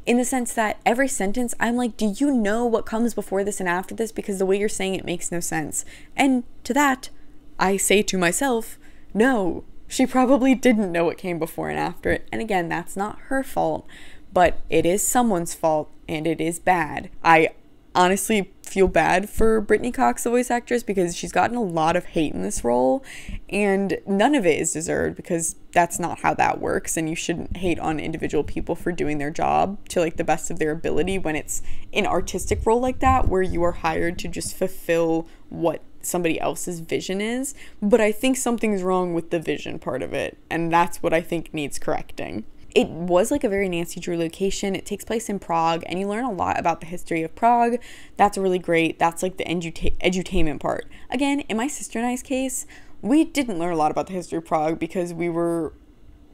In the sense that every sentence, I'm like, do you know what comes before this and after this? Because the way you're saying it makes no sense. And to that, I say to myself, no, she probably didn't know what came before and after it. And again, that's not her fault, but it is someone's fault, and it is bad. I honestly feel bad for Brittany Cox, the voice actress, because she's gotten a lot of hate in this role, and none of it is deserved, because that's not how that works, and you shouldn't hate on individual people for doing their job to like the best of their ability when it's an artistic role like that, where you are hired to just fulfill what somebody else's vision is. But I think something's wrong with the vision part of it, and that's what I think needs correcting. It was like a very Nancy Drew location. It takes place in Prague, and you learn a lot about the history of Prague. That's really great. That's like the edutainment part. Again, in my sister and I's case, we didn't learn a lot about the history of Prague because we were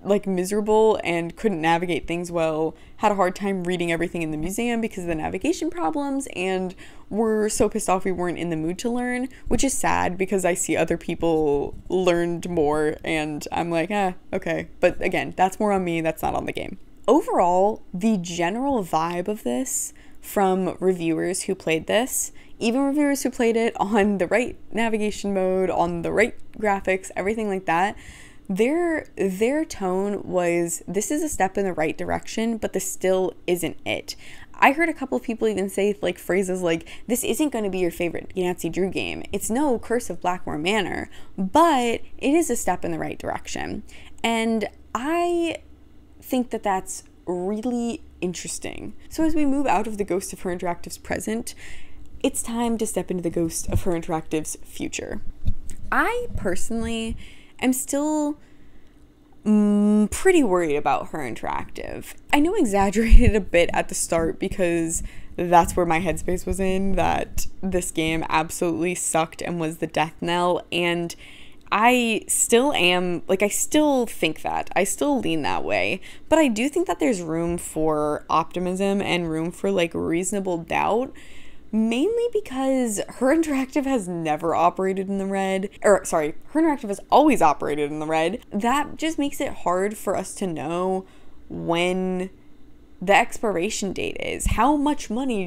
like miserable and couldn't navigate things well, had a hard time reading everything in the museum because of the navigation problems, and were so pissed off we weren't in the mood to learn, which is sad because I see other people learned more and I'm like, okay. But again, that's more on me, that's not on the game. Overall, the general vibe of this from reviewers who played this, even reviewers who played it on the right navigation mode, on the right graphics, everything like that, their tone was, this is a step in the right direction, but this still isn't it. I heard a couple of people even say like phrases like, this isn't going to be your favorite Nancy Drew game. It's no Curse of Blackmore Manor, but it is a step in the right direction. And I think that that's really interesting. So as we move out of the Ghost of Her Interactive's present, it's time to step into the Ghost of Her Interactive's future. I personally I'm still pretty worried about Her Interactive. I know I exaggerated a bit at the start because that's where my headspace was in, that this game absolutely sucked and was the death knell, and I still am, like, I still think that. I still lean that way, but I do think that there's room for optimism and room for, like, reasonable doubt, mainly because Her Interactive has never operated in the red, Her Interactive has always operated in the red. That just makes it hard for us to know when the expiration date is. How much money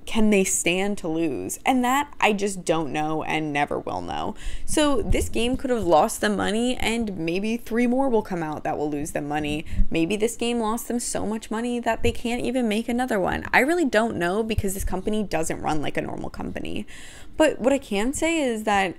can they stand to lose? And that I just don't know and never will know. So this game could have lost them money, and maybe 3 more will come out that will lose them money. Maybe this game lost them so much money that they can't even make another one. I really don't know, because this company doesn't run like a normal company. But what I can say is that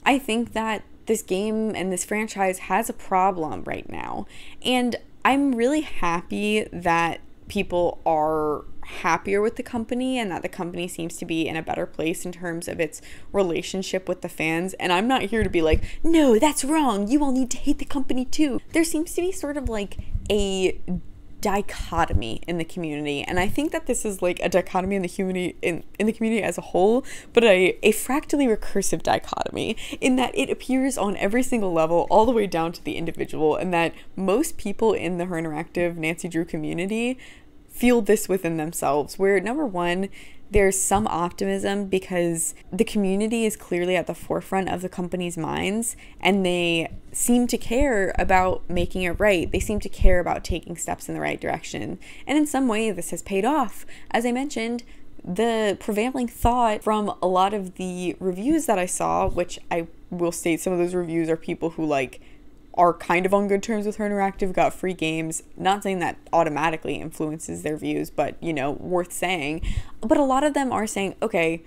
I think that this game and this franchise has a problem right now. And I'm really happy that people are happier with the company and that the company seems to be in a better place in terms of its relationship with the fans. And I'm not here to be like, no, that's wrong, you all need to hate the company too. There seems to be sort of like a dichotomy in the community, and I think that this is like a dichotomy in the community as a whole, but a fractally recursive dichotomy, in that it appears on every single level all the way down to the individual, and that most people in the Her Interactive Nancy Drew community feel this within themselves, where number one, there's some optimism because the community is clearly at the forefront of the company's minds, and they seem to care about making it right. They seem to care about taking steps in the right direction. And in some way, this has paid off. As I mentioned, the prevailing thought from a lot of the reviews that I saw, which I will state some of those reviews are people who like are kind of on good terms with Her Interactive, got free games. Not saying that automatically influences their views, but, you know, worth saying. But a lot of them are saying, okay,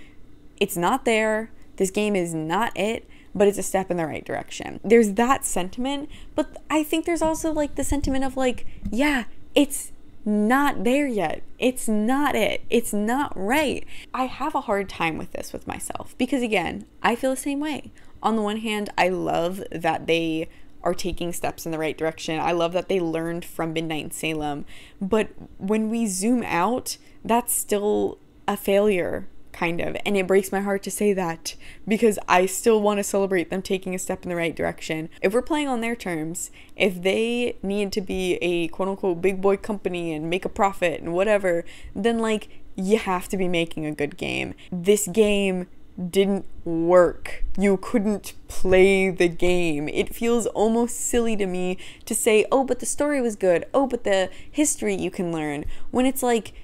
it's not there, this game is not it, but it's a step in the right direction. There's that sentiment, but I think there's also like the sentiment of like, yeah, it's not there yet. It's not it. It's not right. I have a hard time with this with myself because, again, I feel the same way. On the one hand, I love that they are taking steps in the right direction. I love that they learned from Midnight in Salem. But when we zoom out, that's still a failure kind of. And it breaks my heart to say that because I still want to celebrate them taking a step in the right direction. If we're playing on their terms, if they need to be a quote unquote big boy company and make a profit and whatever, then like you have to be making a good game. This game didn't work. You couldn't play the game. It feels almost silly to me to say, oh, but the story was good. Oh, but the history you can learn. When it's like,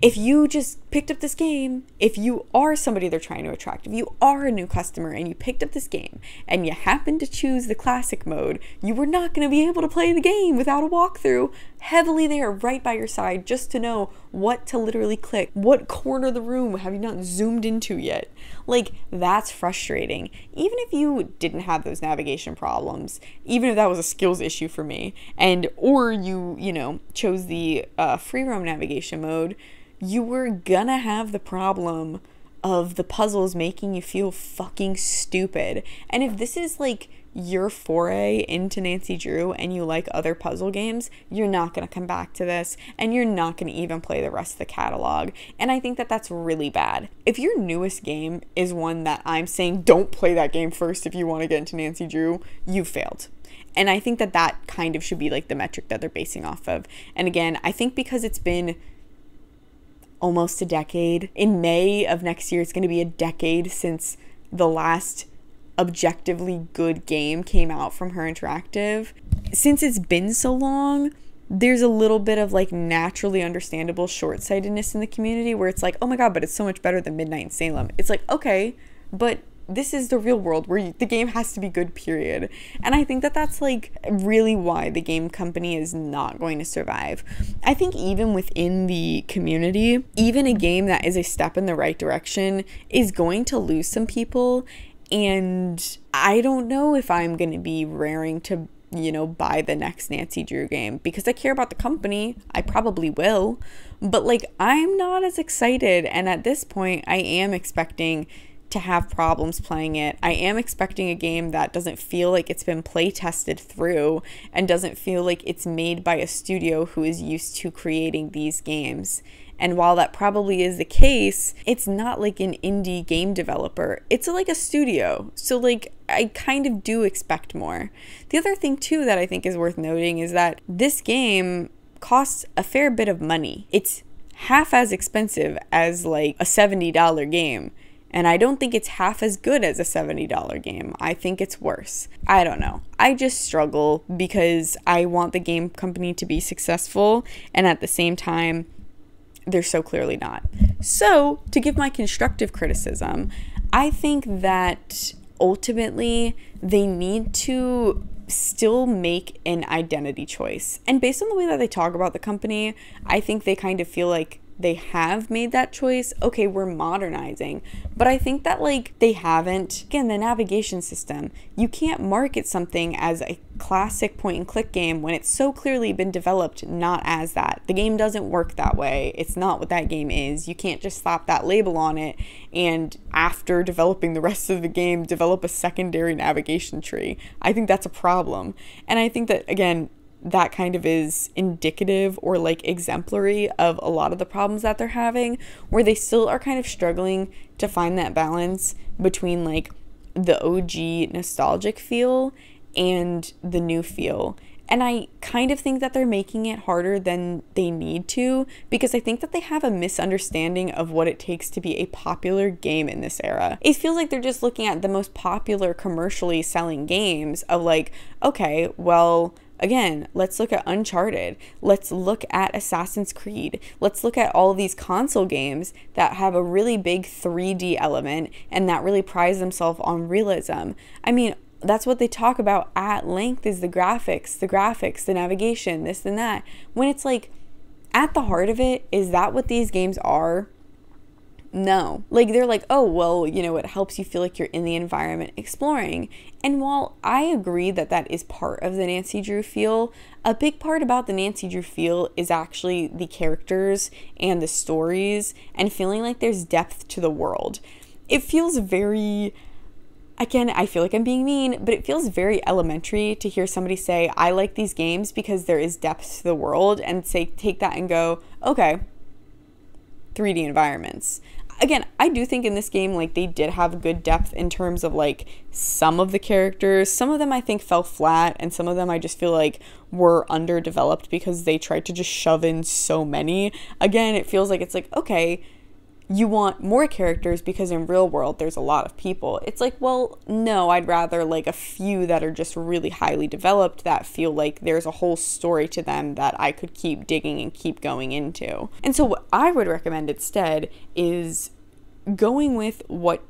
if you just picked up this game, if you are somebody they're trying to attract, if you are a new customer and you picked up this game and you happen to choose the classic mode, you were not going to be able to play the game without a walkthrough heavily there right by your side just to know what to literally click. What corner of the room have you not zoomed into yet? Like, that's frustrating. Even if you didn't have those navigation problems, even if that was a skills issue for me, or you chose the free roam navigation mode, you were gonna have the problem of the puzzles making you feel fucking stupid. And if this is like your foray into Nancy Drew and you like other puzzle games, you're not gonna come back to this, and you're not gonna even play the rest of the catalog. And I think that that's really bad. If your newest game is one that I'm saying don't play that game first if you want to get into Nancy Drew, you failed. And I think that that kind of should be like the metric that they're basing off of. And again, I think because it's been almost a decade. In May of next year, it's going to be a decade since the last objectively good game came out from Her Interactive. Since it's been so long, there's a little bit of like naturally understandable short-sightedness in the community where it's like, oh my god, but it's so much better than Midnight in Salem. It's like, okay, but this is the real world where the game has to be good, period. And I think that that's like really why the game company is not going to survive. I think even within the community, even a game that is a step in the right direction is going to lose some people. And I don't know if I'm going to be raring to, buy the next Nancy Drew game because I care about the company. I probably will, but like I'm not as excited. And at this point, I am expecting to have problems playing it. I am expecting a game that doesn't feel like it's been play tested through and doesn't feel like it's made by a studio who is used to creating these games. And while that probably is the case, it's not like an indie game developer. It's like a studio. So like I kind of do expect more. The other thing too that I think is worth noting is that this game costs a fair bit of money. It's half as expensive as like a $70 game. And I don't think it's half as good as a $70 game. I think it's worse. I don't know. I just struggle because I want the game company to be successful, and at the same time, they're so clearly not. So, to give my constructive criticism, I think that ultimately they need to still make an identity choice. And based on the way that they talk about the company, I think they kind of feel like they have made that choice. Okay, we're modernizing. But I think that like they haven't. Again, the navigation system. You can't market something as a classic point and click game when it's so clearly been developed not as that. The game doesn't work that way. It's not what that game is. You can't just slap that label on it and after developing the rest of the game, develop a secondary navigation tree. I think that's a problem. And I think that, again, that kind of is indicative or like exemplary of a lot of the problems that they're having, where they still are kind of struggling to find that balance between like the OG nostalgic feel and the new feel. And I kind of think that they're making it harder than they need to, because I think that they have a misunderstanding of what it takes to be a popular game in this era. It feels like they're just looking at the most popular commercially selling games of like, okay, well, again, let's look at Uncharted. Let's look at Assassin's Creed. Let's look at all of these console games that have a really big 3D element and that really prize themselves on realism. I mean, that's what they talk about at length is the graphics, the navigation, this and that. When it's like, at the heart of it, is that what these games are? No. Like, they're like, oh, well, it helps you feel like you're in the environment exploring. And while I agree that that is part of the Nancy Drew feel, a big part about the Nancy Drew feel is actually the characters and the stories and feeling like there's depth to the world. It feels very, again, I feel like I'm being mean, but it feels very elementary to hear somebody say, I like these games because there is depth to the world, and say, take that and go, okay, 3D environments. again, I do think in this game, like, they did have good depth in terms of, like, some of the characters. Some of them I think fell flat, and some of them I just feel like were underdeveloped because they tried to just shove in so many. Again, it feels like it's like, okay, you want more characters because in real world there's a lot of people. It's like, well, no, I'd rather like a few that are just really highly developed that feel like there's a whole story to them that I could keep digging and keep going into. And so what I would recommend instead is going with what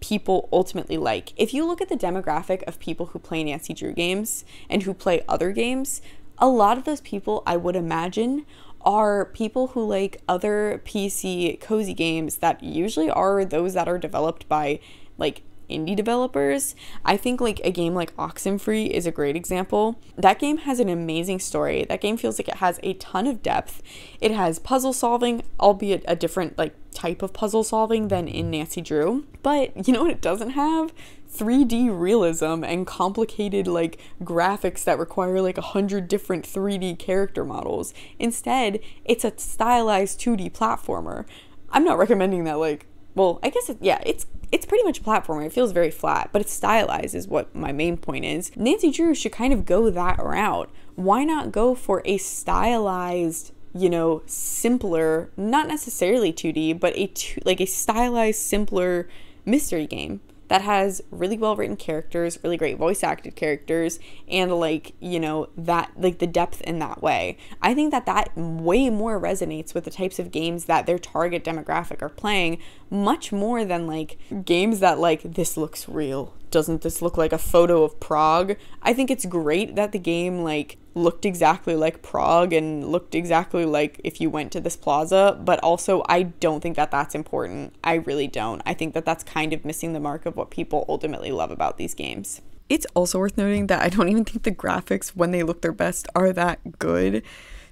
people ultimately like. If you look at the demographic of people who play Nancy Drew games and who play other games, a lot of those people, I would imagine, are people who like other PC cozy games that usually are those that are developed by like indie developers. I think like a game like Oxenfree is a great example. That game has an amazing story. That game feels like it has a ton of depth. It has puzzle solving, albeit a different like type of puzzle solving than in Nancy Drew. But you know what it doesn't have? 3D realism and complicated like graphics that require like 100 different 3D character models. Instead, it's a stylized 2D platformer. I'm not recommending that like, well, I guess it's pretty much a platformer. It feels very flat, but it's stylized is what my main point is. Nancy Drew should kind of go that route. Why not go for a stylized, you know, simpler, not necessarily 2D, but a stylized, simpler mystery game that has really well written characters, really great voice acted characters, and like, you know, that like the depth in that way. I think that way more resonates with the types of games that their target demographic are playing, much more than like games that like, this looks real. Doesn't this look like a photo of Prague? I think it's great that the game like looked exactly like Prague and looked exactly like if you went to this plaza, but also I don't think that that's important. I really don't. I think that that's kind of missing the mark of what people ultimately love about these games. It's also worth noting that I don't even think the graphics, when they look their best, are that good.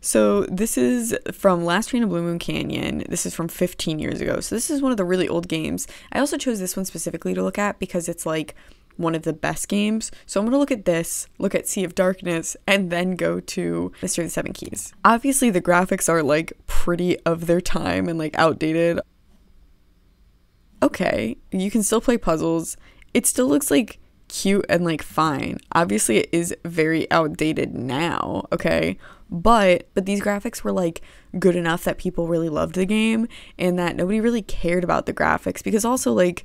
So this is from Last Train to Blue Moon Canyon. This is from 15 years ago. So this is one of the really old games. I also chose this one specifically to look at because it's like one of the best games. So I'm going to look at this, look at Sea of Darkness, and then go to Mystery of the Seven Keys. Obviously the graphics are like pretty of their time and like outdated. Okay, you can still play puzzles. It still looks like cute and like fine. Obviously it is very outdated now, okay? But these graphics were like good enough that people really loved the game and that nobody really cared about the graphics, because also like,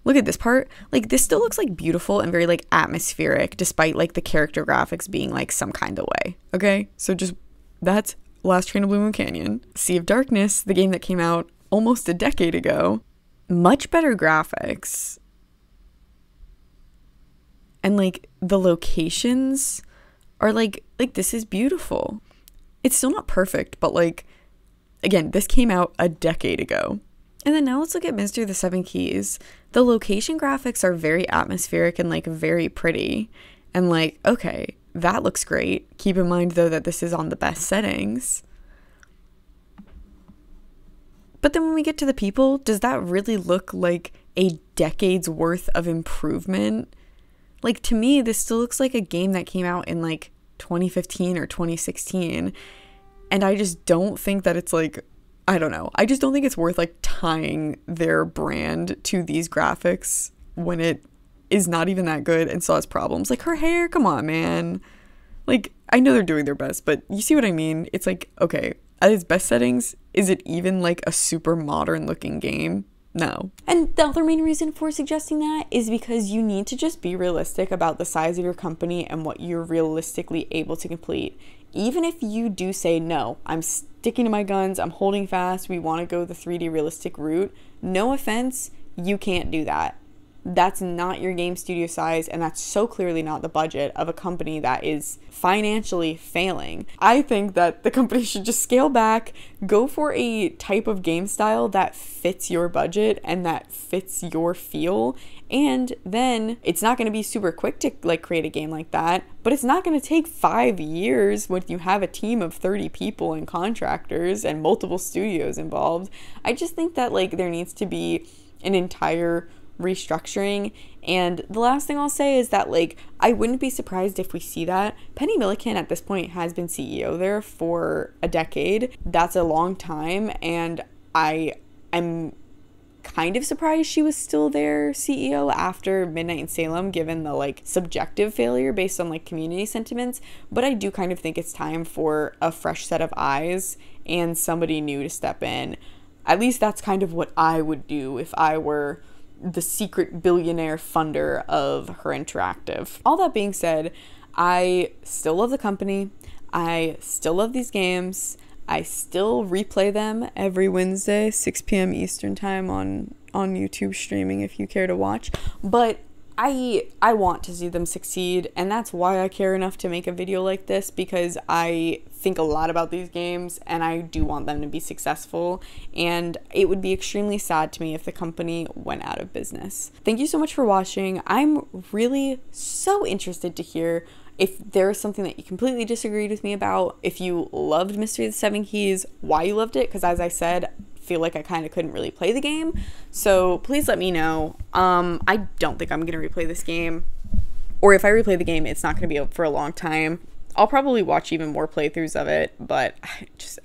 look at this part, like this still looks like beautiful and very like atmospheric despite like the character graphics being like some kind of way, okay? So just, that's Last Train to Blue Moon Canyon. Sea of Darkness, the game that came out almost a decade ago, much better graphics. And like the locations are like this is beautiful. It's still not perfect, but like, again, this came out a decade ago. And then now let's look at Mystery of the Seven Keys. The location graphics are very atmospheric and like very pretty. And like, okay, that looks great. Keep in mind though that this is on the best settings. But then when we get to the people, does that really look like a decade's worth of improvement? Like, to me, this still looks like a game that came out in like 2015 or 2016. And I just don't think that it's like, I don't know. I just don't think it's worth like tying their brand to these graphics when it is not even that good and still has problems. Like her hair, come on, man. Like, I know they're doing their best, but you see what I mean? It's like, okay, at its best settings, is it even like a super modern looking game? No. And the other main reason for suggesting that is because you need to just be realistic about the size of your company and what you're realistically able to complete. Even if you do say, no, I'm sticking to my guns, I'm holding fast, we want to go the 3D realistic route, no offense, you can't do that. That's not your game studio size, and that's so clearly not the budget of a company that is financially failing. I think that the company should just scale back, go for a type of game style that fits your budget and that fits your feel, and then it's not going to be super quick to like create a game like that, but it's not going to take 5 years when you have a team of 30 people and contractors and multiple studios involved. I just think that like there needs to be an entire restructuring. And the last thing I'll say is that like I wouldn't be surprised if we see that. Penny Milliken at this point has been CEO there for a decade. That's a long time, and I am kind of surprised she was still their CEO after Midnight in Salem, given the like subjective failure based on like community sentiments. But I do kind of think it's time for a fresh set of eyes and somebody new to step in. At least that's kind of what I would do if I were the secret billionaire funder of Her Interactive. All that being said, I still love the company. I still love these games. I still replay them every Wednesday, 6 p.m. Eastern time on YouTube streaming if you care to watch. But I want to see them succeed, and that's why I care enough to make a video like this, because I think a lot about these games and I do want them to be successful, and it would be extremely sad to me if the company went out of business. Thank you so much for watching. I'm really so interested to hear if there is something that you completely disagreed with me about, if you loved Mystery of the Seven Keys, why you loved it, because as I said, feel like I kind of couldn't really play the game, so please let me know. I don't think I'm gonna replay this game, or if I replay the game, it's not gonna be up for a long time. I'll probably watch even more playthroughs of it, but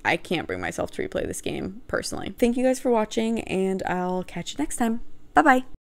I can't bring myself to replay this game personally. Thank you guys for watching, and I'll catch you next time. Bye bye.